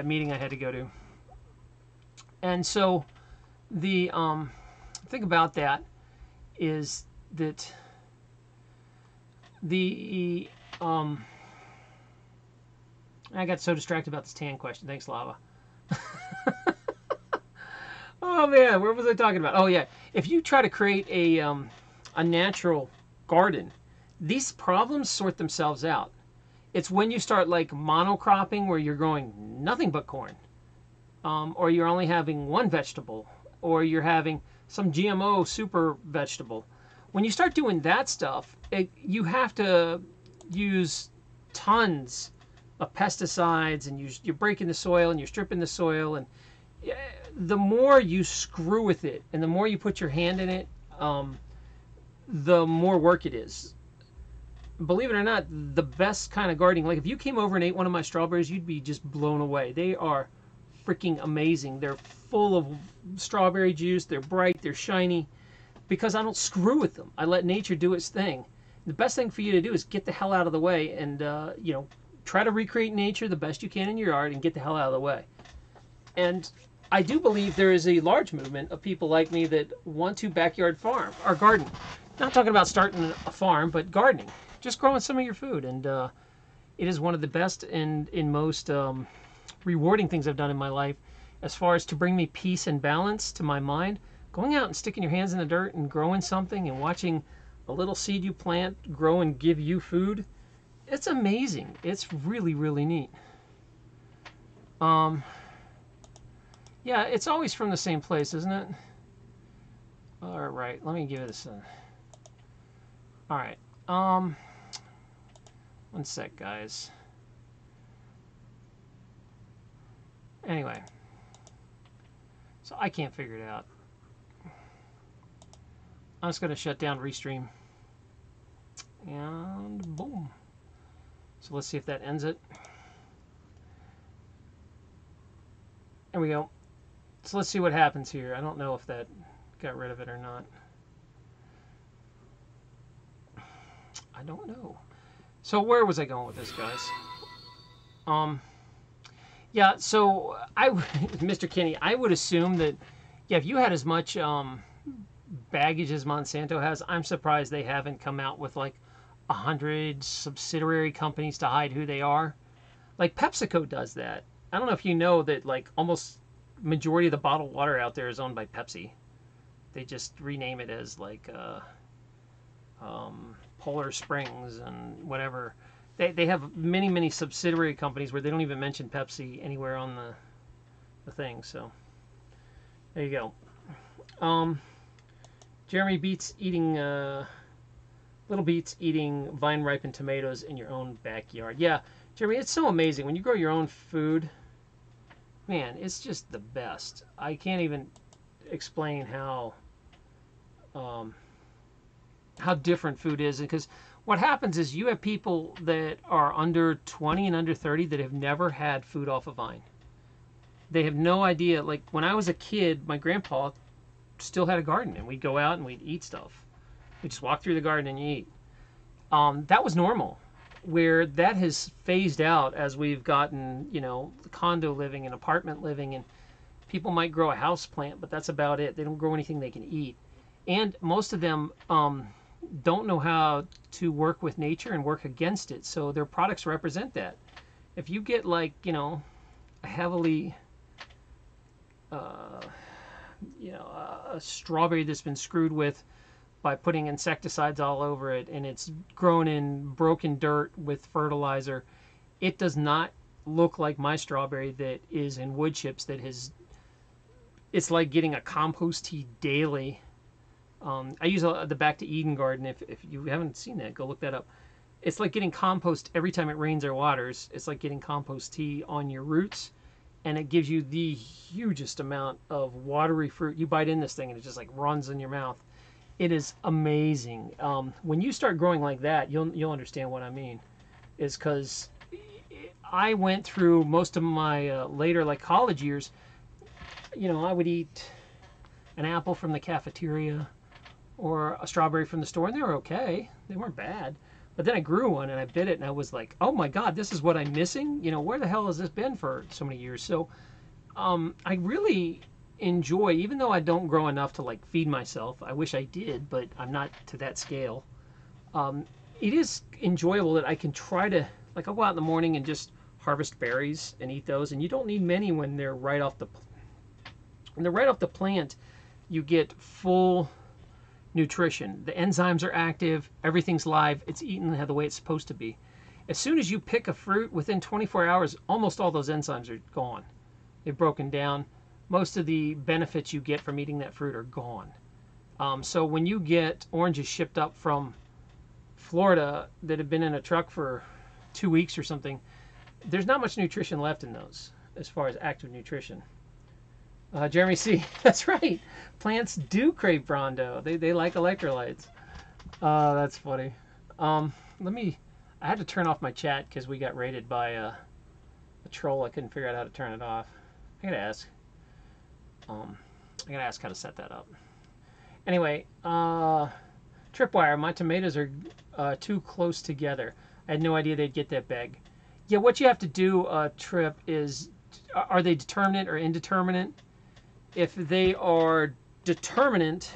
Speaker 1: meeting I had to go to. And so the thing about that is that the I got so distracted about this tan question. Thanks, Lava. Oh man, where was I talking about? Oh yeah, if you try to create a natural garden, these problems sort themselves out. It's when you start like monocropping, where you're growing nothing but corn, or you're only having one vegetable, or you're having some GMO super vegetable. When you start doing that stuff, you have to use tons of pesticides, and you're breaking the soil and you're stripping the soil, and the more you screw with it and the more you put your hand in it, the more work it is. Believe it or not, the best kind of gardening, like if you came over and ate one of my strawberries, you'd be just blown away. They are freaking amazing. They're full of strawberry juice. They're bright. They're shiny. Because I don't screw with them. I let nature do its thing. The best thing for you to do is get the hell out of the way and, you know, try to recreate nature the best you can in your yard and get the hell out of the way. And I do believe there is a large movement of people like me that want to backyard farm or garden. Not talking about starting a farm, but gardening. Just growing some of your food. And it is one of the best and most rewarding things I've done in my life as far as to bring me peace and balance to my mind. Going out and sticking your hands in the dirt and growing something and watching a little seed you plant grow and give you food, it's amazing. It's really, really neat. Yeah, it's always from the same place, isn't it? All right, let me give this a... All right. One sec, guys. Anyway. So I can't figure it out. I'm just going to shut down Restream. And boom. So let's see if that ends it. There we go. So let's see what happens here. I don't know if that got rid of it or not. I don't know. So where was I going with this, guys? Yeah, so Mr. Kenny, I would assume that, yeah, if you had as much baggage as Monsanto has, I'm surprised they haven't come out with like 100 subsidiary companies to hide who they are. Like PepsiCo does that. I don't know if you know that like almost majority of the bottled water out there is owned by Pepsi. They just rename it as like Polar Springs and whatever. They have many subsidiary companies where they don't even mention Pepsi anywhere on the thing. So there you go. Jeremy beats eating little beets eating vine ripened tomatoes in your own backyard. Yeah, Jeremy, it's so amazing when you grow your own food. Man, it's just the best. I can't even explain how different food is, because what happens is you have people that are under 20 and under 30 that have never had food off a vine. They have no idea. Like when I was a kid, my grandpa still had a garden, and we'd go out and we'd eat stuff. We just walk through the garden and you eat. That was normal. Where that has phased out as we've gotten, you know, condo living and apartment living, and people might grow a house plant, but that's about it. They don't grow anything they can eat. And most of them don't know how to work with nature and work against it. So their products represent that. If you get like, you know, a heavily, a strawberry that's been screwed with by putting insecticides all over it, and it's grown in broken dirt with fertilizer, it does not look like my strawberry that is in wood chips that has, it's like getting a compost tea daily. I use the Back to Eden garden. If you haven't seen that, go look that up. It's like getting compost every time it rains or waters. It's like getting compost tea on your roots, and it gives you the hugest amount of watery fruit. You bite in this thing and it just like runs in your mouth. It is amazing. When you start growing like that, you'll understand what I mean. Is because I went through most of my later like college years. You know, I would eat an apple from the cafeteria or a strawberry from the store, and they were okay. They weren't bad. But then I grew one and I bit it, and I was like, oh my God, this is what I'm missing? You know, where the hell has this been for so many years? So I really enjoy, even though I don't grow enough to like feed myself. I wish I did, but I'm not to that scale. It is enjoyable that I can try to, like, I'll go out in the morning and just harvest berries and eat those, and you don't need many when they're right off the plant. You get full nutrition. The enzymes are active, everything's live, it's eaten the way it's supposed to be. As soon as you pick a fruit, within 24 hours, almost all those enzymes are gone. They've broken down. Most of the benefits you get from eating that fruit are gone. So when you get oranges shipped up from Florida that have been in a truck for 2 weeks or something, there's not much nutrition left in those as far as active nutrition. Jeremy C. That's right. Plants do crave Brondo. They like electrolytes. That's funny. I had to turn off my chat because we got raided by a troll. I couldn't figure out how to turn it off. I gotta ask. I gotta ask how to set that up. Anyway, Tripwire, my tomatoes are too close together. I had no idea they'd get that big. Yeah, what you have to do, Trip, is are they determinate or indeterminate? If they are determinate,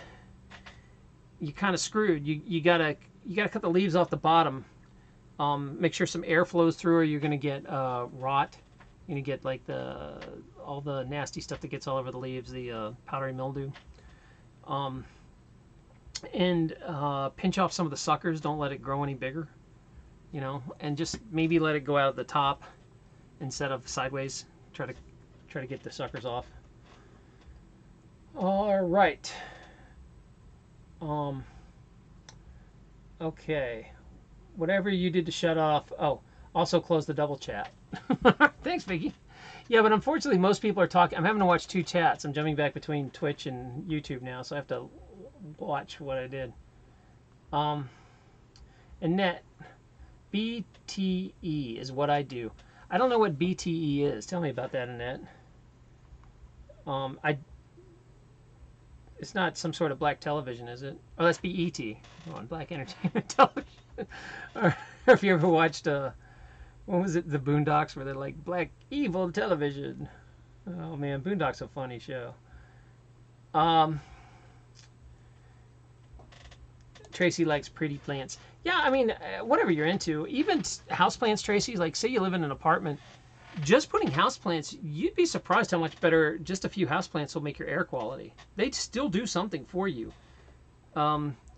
Speaker 1: you kind of screwed. You gotta cut the leaves off the bottom. Make sure some air flows through, or you're gonna get rot. You're gonna get like all the nasty stuff that gets all over the leaves, the powdery mildew. And pinch off some of the suckers. Don't let it grow any bigger, you know, and just maybe let it go out at the top instead of sideways. Try to get the suckers off. All right. Okay. Whatever you did to shut off. Oh, also close the double chat. Thanks, Vicky. Yeah, but unfortunately, most people are talking. I'm having to watch two chats. I'm jumping back between Twitch and YouTube now, so I have to watch what I did. Annette, BTE is what I do. I don't know what BTE is. Tell me about that, Annette. It's not some sort of black television, is it? Oh, that's BET. On Black Entertainment Television. Or if you ever watched, what was it, the Boondocks, where they're like, black evil television. Oh man, Boondocks a funny show. Tracy likes pretty plants. Yeah, I mean, whatever you're into. Even houseplants, Tracy, like say you live in an apartment, just putting houseplants, you'd be surprised how much better just a few houseplants will make your air quality. They still do something for you.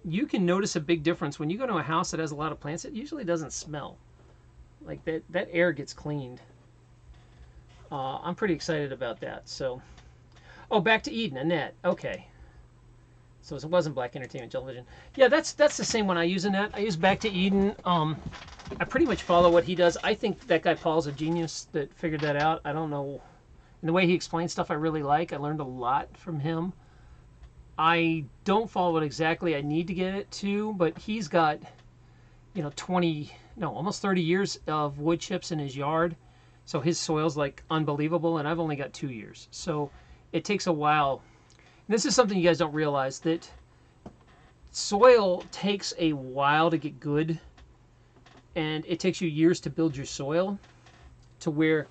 Speaker 1: You can notice a big difference. When you go to a house that has a lot of plants, it usually doesn't smell. Like that air gets cleaned. I'm pretty excited about that. So, oh, back to Eden, Annette. Okay. So it wasn't Black Entertainment Television. Yeah, that's the same one I use, Annette. I use Back to Eden. I pretty much follow what he does. I think that guy Paul's a genius that figured that out. I don't know. And the way he explains stuff I really like. I learned a lot from him. I don't follow it exactly. I need to get it to, but he's got, you know, almost 30 years of wood chips in his yard. So his soil's like unbelievable, and I've only got 2 years. So it takes a while. And this is something you guys don't realize, that soil takes a while to get good, and it takes you years to build your soil to where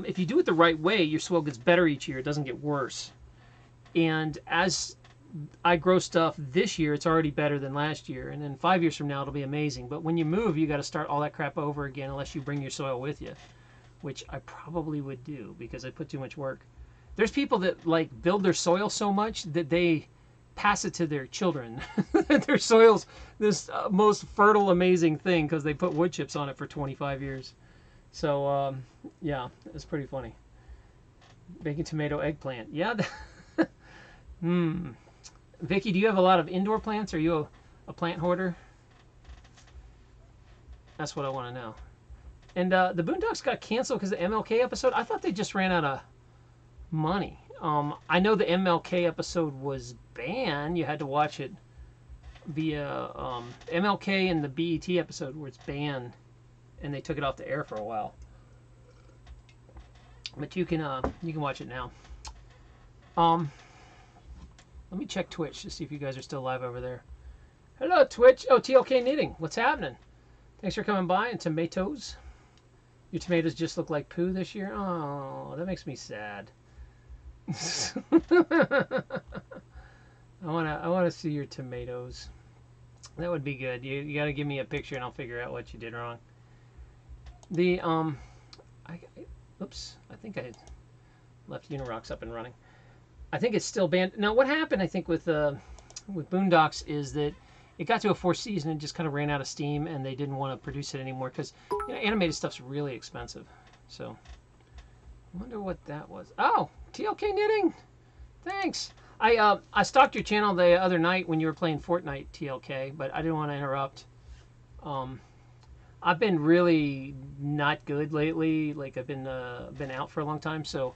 Speaker 1: if you do it the right way, your soil gets better each year. It doesn't get worse. And as I grow stuff this year, it's already better than last year. And then 5 years from now, it'll be amazing. But when you move, you got to start all that crap over again unless you bring your soil with you, which I probably would do because I put too much work. There's people that like build their soil so much that they pass it to their children. Their soil's this most fertile, amazing thing because they put wood chips on it for 25 years. So, yeah, it's pretty funny. Baking tomato eggplant. Yeah. Vicky, do you have a lot of indoor plants? Are you a plant hoarder? That's what I want to know. And the Boondocks got canceled because of the MLK episode. I thought they just ran out of money. I know the MLK episode was banned. You had to watch it via MLK and the BET episode where it's banned, and they took it off the air for a while. But you can watch it now. Let me check Twitch to see if you guys are still live over there. Hello, Twitch. Oh, TLK Knitting. What's happening? Thanks for coming by. And tomatoes. Your tomatoes just look like poo this year. Oh, that makes me sad. I wanna see your tomatoes. That would be good. You got to give me a picture and I'll figure out what you did wrong. The oops, I think I left Unirocks up and running. I think it's still banned. Now, what happened, I think, with Boondocks is that it got to a fourth season and just kind of ran out of steam, and they didn't want to produce it anymore because, you know, animated stuff's really expensive. So, I wonder what that was. Oh, TLK Knitting. Thanks. I stalked your channel the other night when you were playing Fortnite, TLK, but I didn't want to interrupt. I've been really not good lately. Like, I've been out for a long time, so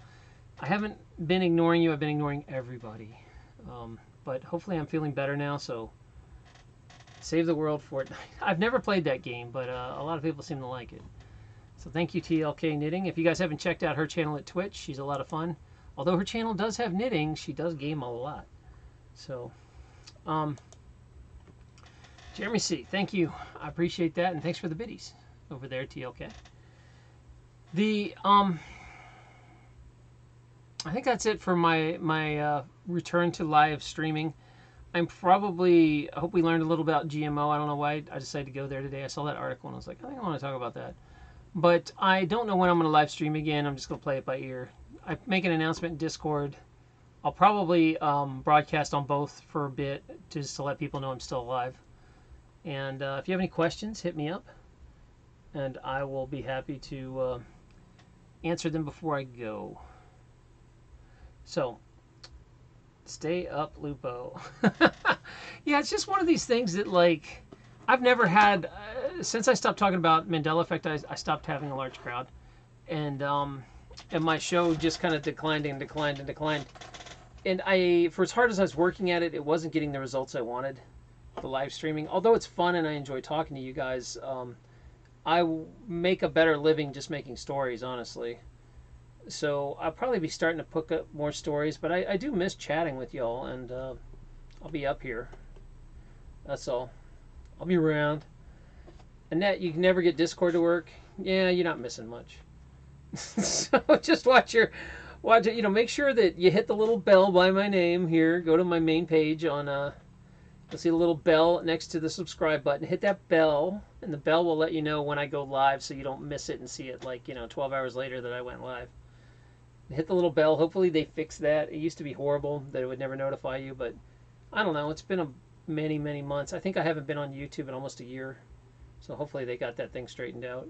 Speaker 1: I haven't been ignoring you. I've been ignoring everybody. But hopefully I'm feeling better now, so save the world, Fortnite. I've never played that game, but a lot of people seem to like it. So thank you, TLK Knitting. If you guys haven't checked out her channel at Twitch, she's a lot of fun. Although her channel does have knitting, she does game a lot. So, Jeremy C, thank you. I appreciate that, and thanks for the biddies over there, TLK. I think that's it for my return to live streaming. I hope we learned a little about GMO. I don't know why I decided to go there today. I saw that article and I was like, I think I want to talk about that. But I don't know when I'm going to live stream again. I'm just going to play it by ear. I make an announcement in Discord. I'll probably broadcast on both for a bit just to let people know I'm still alive. And if you have any questions, hit me up. And I will be happy to answer them before I go. So, stay up, Lupo. Yeah, it's just one of these things that, like, I've never had... since I stopped talking about Mandela Effect, I stopped having a large crowd. And my show just kind of declined and declined and declined. And for as hard as I was working at it, it wasn't getting the results I wanted. The live streaming. Although it's fun and I enjoy talking to you guys, I make a better living just making stories, honestly. So I'll probably be starting to put up more stories, but I do miss chatting with y'all, and I'll be up here. That's all. I'll be around. Annette, you can never get Discord to work. Yeah, you're not missing much. So just watch it. You know, make sure that you hit the little bell by my name here. Go to my main page on. You'll see the little bell next to the subscribe button. Hit that bell, and the bell will let you know when I go live, so you don't miss it and see it like 12 hours later that I went live. Hit the little bell. Hopefully they fix that. It used to be horrible that it would never notify you, but I don't know. It's been many months. I think I haven't been on YouTube in almost a year, so hopefully they got that thing straightened out.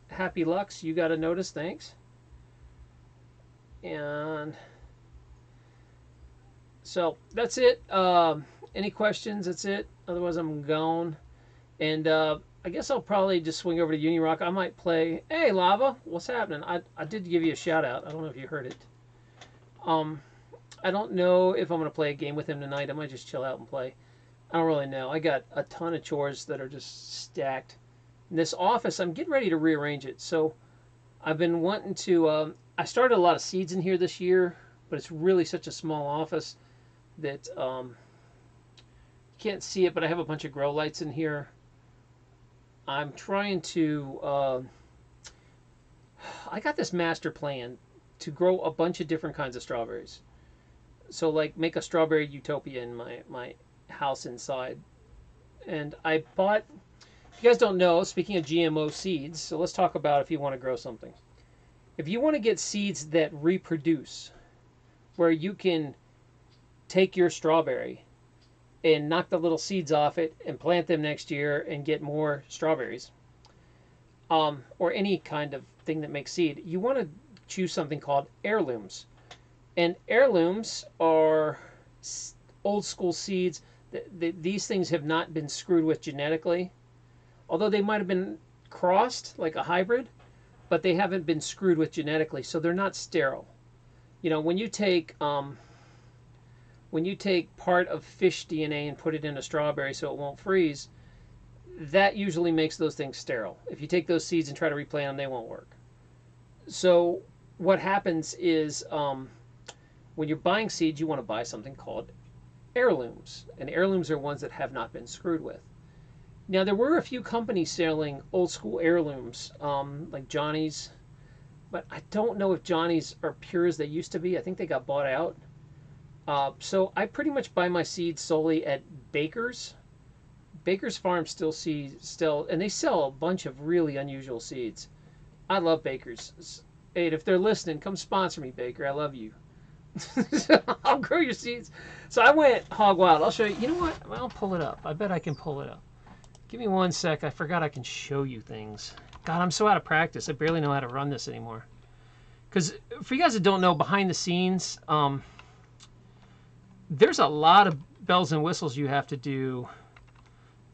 Speaker 1: Happy Lux, you got a notice. Thanks. And so that's it. Any questions? That's it. Otherwise, I'm gone. And I guess I'll probably just swing over to Unirock. I might play. Hey, Lava, what's happening? I did give you a shout out. I don't know if you heard it. I don't know if I'm going to play a game with him tonight. I might just chill out and play. I don't really know. I got a ton of chores that are just stacked. In this office, I'm getting ready to rearrange it. So I've been wanting to... I started a lot of seeds in here this year, but it's really such a small office that you can't see it, but I have a bunch of grow lights in here. I'm trying to... I got this master plan to grow a bunch of different kinds of strawberries. So, like, make a strawberry utopia in my house inside. And I bought... If you guys don't know, speaking of GMO seeds, so let's talk about if you want to grow something. If you want to get seeds that reproduce, where you can take your strawberry and knock the little seeds off it and plant them next year and get more strawberries, or any kind of thing that makes seed, you want to choose something called heirlooms. And heirlooms are old school seeds. These things have not been screwed with genetically, although they might have been crossed like a hybrid, but they haven't been screwed with genetically, so they're not sterile. You know, when you take part of fish DNA and put it in a strawberry so it won't freeze, that usually makes those things sterile. If you take those seeds and try to replant them, they won't work. So what happens is when you're buying seeds, you want to buy something called heirlooms. And heirlooms are ones that have not been screwed with. Now, there were a few companies selling old school heirlooms, like Johnny's. But I don't know if Johnny's are pure as they used to be. I think they got bought out. So I pretty much buy my seeds solely at Baker's. Baker's Farm still, and they sell a bunch of really unusual seeds. I love Baker's. Hey, if they're listening, come sponsor me, Baker. I love you. I'll grow your seeds. So I went hog wild. I'll show you. You know what? I'll pull it up. I bet I can pull it up. Give me one sec. I forgot I can show you things. God, I'm so out of practice. I barely know how to run this anymore. Because for you guys that don't know, behind the scenes, there's a lot of bells and whistles you have to do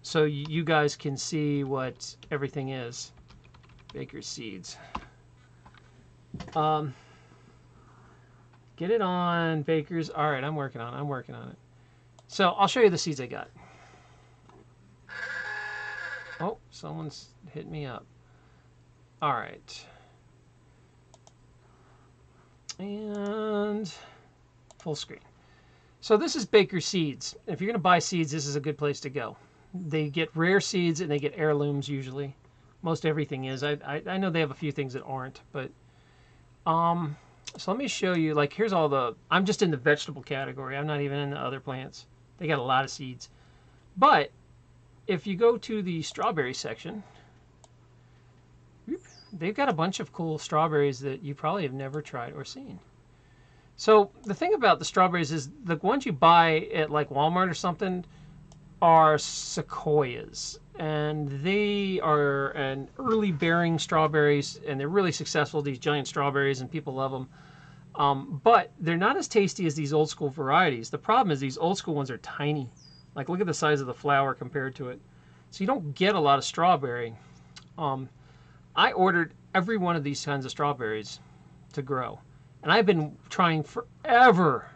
Speaker 1: so you guys can see what everything is. Baker's seeds. Get it on, Baker's. All right, I'm working on it. So I'll show you the seeds I got. Oh, someone's hit me up. All right. And full screen. So this is Baker Seeds. If you're going to buy seeds, this is a good place to go. They get rare seeds and they get heirlooms usually. Most everything is. I know they have a few things that aren't, but so let me show you. Like, here's all the. I'm just in the vegetable category. I'm not even in the other plants. They got a lot of seeds. But if you go to the strawberry section, they've got a bunch of cool strawberries that you probably have never tried or seen. So the thing about the strawberries is the ones you buy at like Walmart or something are sequoias, and they are an early bearing strawberries, and they're really successful, these giant strawberries, and people love them. But they're not as tasty as these old school varieties. The problem is these old school ones are tiny. Like, look at the size of the flower compared to it. So you don't get a lot of strawberry. I ordered every one of these kinds of strawberries to grow. And I've been trying forever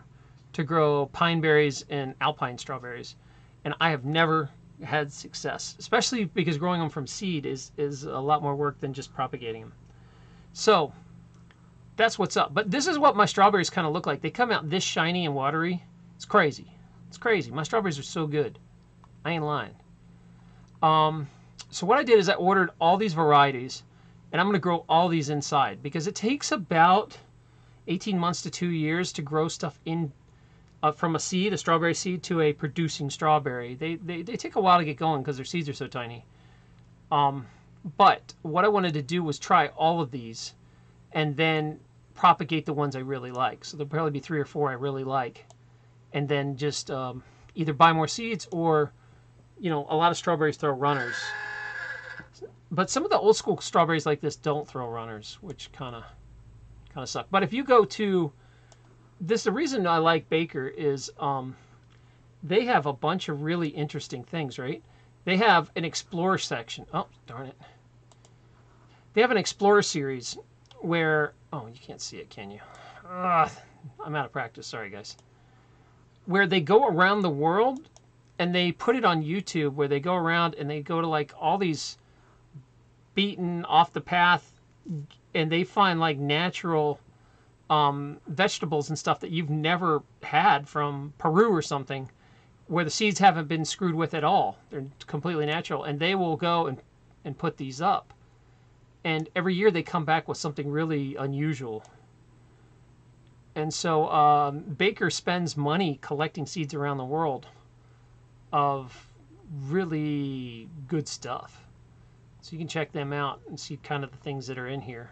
Speaker 1: to grow pine berries and alpine strawberries. And I have never had success, especially because growing them from seed is a lot more work than just propagating them. So that's what's up. But this is what my strawberries kind of look like. They come out this shiny and watery. It's crazy. It's crazy. My strawberries are so good. I ain't lying. So what I did is I ordered all these varieties, and I'm going to grow all these inside because it takes about 18 months to 2 years to grow stuff in from a seed, a strawberry seed, to a producing strawberry. They take a while to get going because their seeds are so tiny. But what I wanted to do was try all of these and then propagate the ones I really like. So there'll probably be 3 or 4 I really like. And then just either buy more seeds or, you know, a lot of strawberries throw runners. But some of the old school strawberries like this don't throw runners, which kind of suck. But if you go to this, the reason I like Baker is they have a bunch of really interesting things, right? They have an Explorer section. Oh, darn it. They have an Explorer series where, oh, you can't see it, can you? Ugh, I'm out of practice. Sorry, guys. Where they go around the world and they put it on YouTube, where they go around and they go to like all these beaten off the path, and they find like natural vegetables and stuff that you've never had from Peru or something, where the seeds haven't been screwed with at all. They're completely natural, and they will go and put these up. And every year they come back with something really unusual. And so Baker spends money collecting seeds around the world of really good stuff. So you can check them out and see kind of the things that are in here.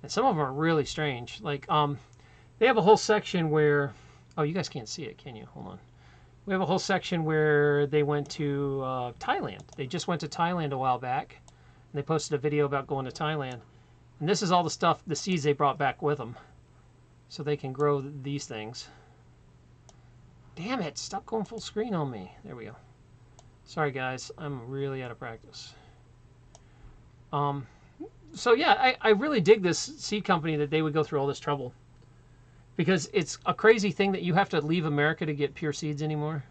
Speaker 1: And some of them are really strange. Like, they have a whole section where, oh, you guys can't see it, can you? Hold on. We have a whole section where they went to Thailand. They just went to Thailand a while back. And they posted a video about going to Thailand. And this is all the stuff, the seeds they brought back with them. So they can grow these things. Damn it, stop going full screen on me. There we go. Sorry, guys. I'm really out of practice. So yeah, I really dig this seed company that they would go through all this trouble. Because it's a crazy thing that you have to leave America to get pure seeds anymore.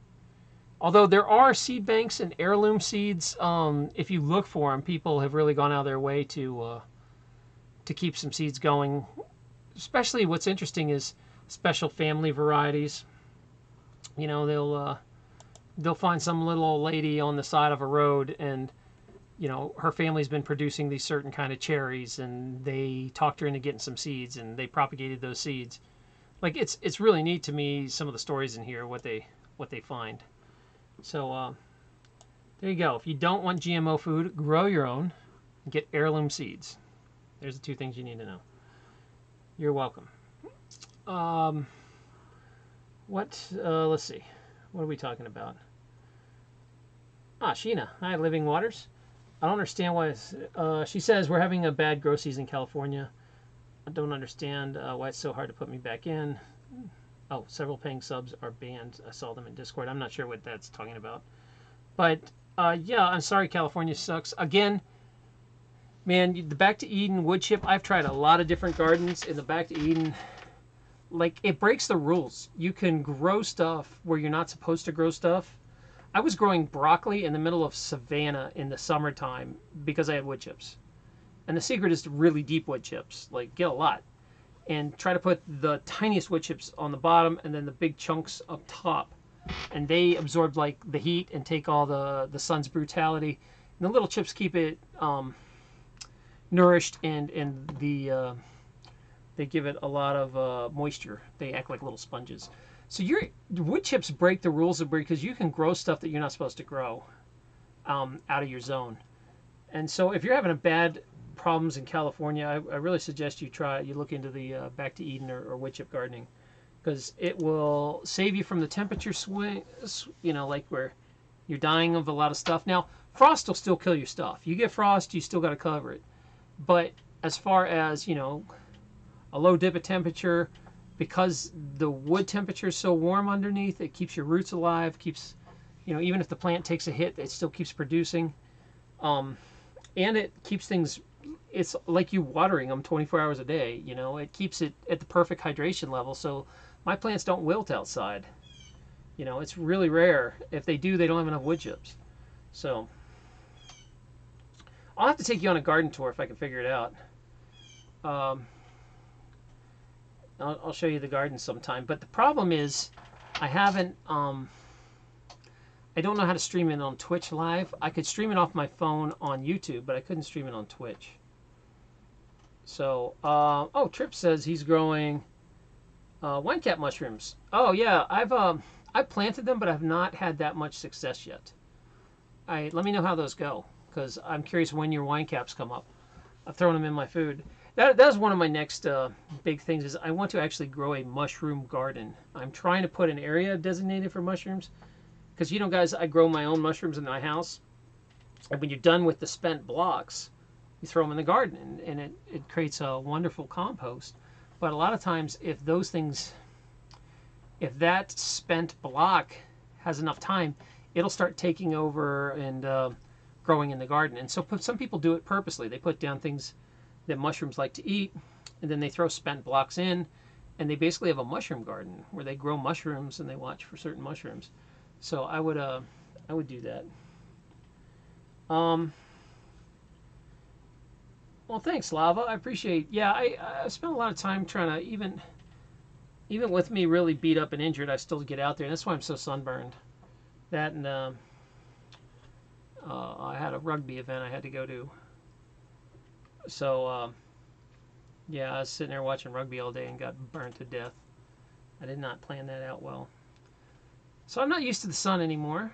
Speaker 1: Although there are seed banks and heirloom seeds, if you look for them, people have really gone out of their way to keep some seeds going. Especially what's interesting is special family varieties. You know, they'll find some little old lady on the side of a road, and you know, her family's been producing these certain kind of cherries, and they talked her into getting some seeds, and they propagated those seeds. Like, it's really neat to me, some of the stories in here, what they find. So there you go. If you don't want GMO food, grow your own and get heirloom seeds. There's the 2 things you need to know. You're welcome. Let's see. What are we talking about? Ah, Sheena. Hi, Living Waters. I don't understand why she says we're having a bad grow season in California. I don't understand why it's so hard to put me back in. Oh, several paying subs are banned. I saw them in Discord. I'm not sure what that's talking about. But, yeah, I'm sorry California sucks. Again, man, the Back to Eden wood chip, I've tried a lot of different gardens in the Back to Eden. Like, it breaks the rules. You can grow stuff where you're not supposed to grow stuff. I was growing broccoli in the middle of Savannah in the summertime because I had wood chips. And the secret is to really deep wood chips, like get a lot, and try to put the tiniest wood chips on the bottom and then the big chunks up top. And they absorb like the heat and take all the sun's brutality. And the little chips keep it nourished, and they give it a lot of moisture. They act like little sponges. So your wood chips break the rules of because you can grow stuff that you're not supposed to grow out of your zone. And so if you're having a bad problems in California, I really suggest you look into the Back to Eden or wood chip gardening, because it will save you from the temperature swing, like where you're dying of a lot of stuff. Now, frost will still kill your stuff. You get frost, you still got to cover it. But as far as, a low dip of temperature, because the wood temperature is so warm underneath, it keeps your roots alive, keeps, even if the plant takes a hit, it still keeps producing. And it keeps things, it's like you watering them 24 hours a day, it keeps it at the perfect hydration level. So my plants don't wilt outside. It's really rare. If they do, they don't have enough wood chips. So I'll have to take you on a garden tour if I can figure it out. I'll show you the garden sometime. But the problem is I haven't, I don't know how to stream it on Twitch live. I could stream it off my phone on YouTube, but I couldn't stream it on Twitch. So, oh, Trip says he's growing wine cap mushrooms. Oh yeah, I've planted them, but I've not had that much success yet. Let me know how those go, because I'm curious when your wine caps come up. I've thrown them in my food. That's one of my next big things is I want to actually grow a mushroom garden. I'm trying to put an area designated for mushrooms, because guys, I grow my own mushrooms in my house, and when you're done with the spent blocks, you throw them in the garden, and it creates a wonderful compost. But a lot of times, if that spent block has enough time, it'll start taking over and growing in the garden. And so some people do it purposely. They put down things that mushrooms like to eat, and then they throw spent blocks in, and they basically have a mushroom garden where they grow mushrooms and they watch for certain mushrooms. So I would do that. Well, thanks, Lava. I appreciate. Yeah, I spent a lot of time trying to even with me really beat up and injured, I still get out there, and that's why I'm so sunburned. That and I had a rugby event I had to go to. So yeah, I was sitting there watching rugby all day and got burned to death. I did not plan that out well. So I'm not used to the sun anymore.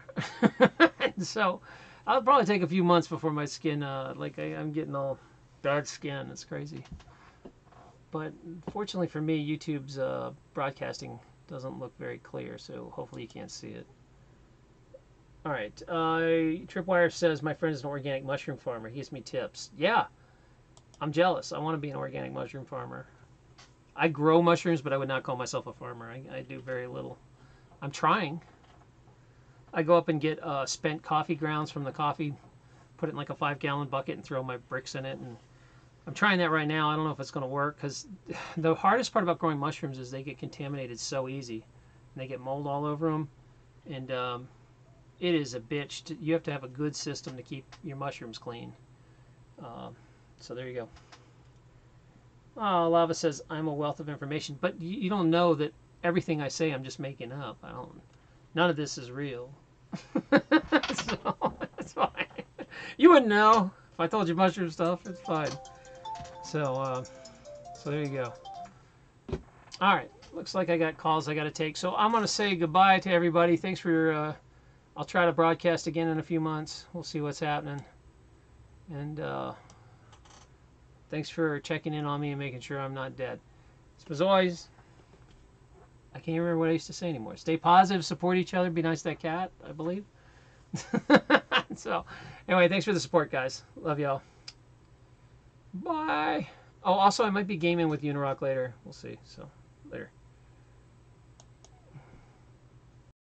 Speaker 1: So I'll probably take a few months before my skin, I'm getting all bad skin. It's crazy. But fortunately for me, YouTube's broadcasting doesn't look very clear, so hopefully you can't see it. All right. Tripwire says, my friend is an organic mushroom farmer. He gives me tips. Yeah, I'm jealous. I want to be an organic mushroom farmer. I grow mushrooms, but I would not call myself a farmer. I do very little. I'm trying. I go up and get spent coffee grounds from the coffee, put it in like a 5-gallon bucket and throw my bricks in it. And I'm trying that right now. I don't know if it's going to work, because the hardest part about growing mushrooms is they get contaminated so easy. And they get mold all over them. And it is a bitch. You have to have a good system to keep your mushrooms clean. So there you go. Oh, Lava says, I'm a wealth of information. But you don't know that everything I say I'm just making up. None of this is real. So it's fine. You wouldn't know if I told you mushroom stuff. It's fine. So there you go. All right. Looks like I got calls I got to take. So I'm going to say goodbye to everybody. Thanks for I'll try to broadcast again in a few months. We'll see what's happening. And thanks for checking in on me and making sure I'm not dead. As always, I can't remember what I used to say anymore. Stay positive, support each other, be nice to that cat, I believe. So, anyway, thanks for the support, guys. Love y'all. Bye. Oh, also, I might be gaming with Unirock later. We'll see. So.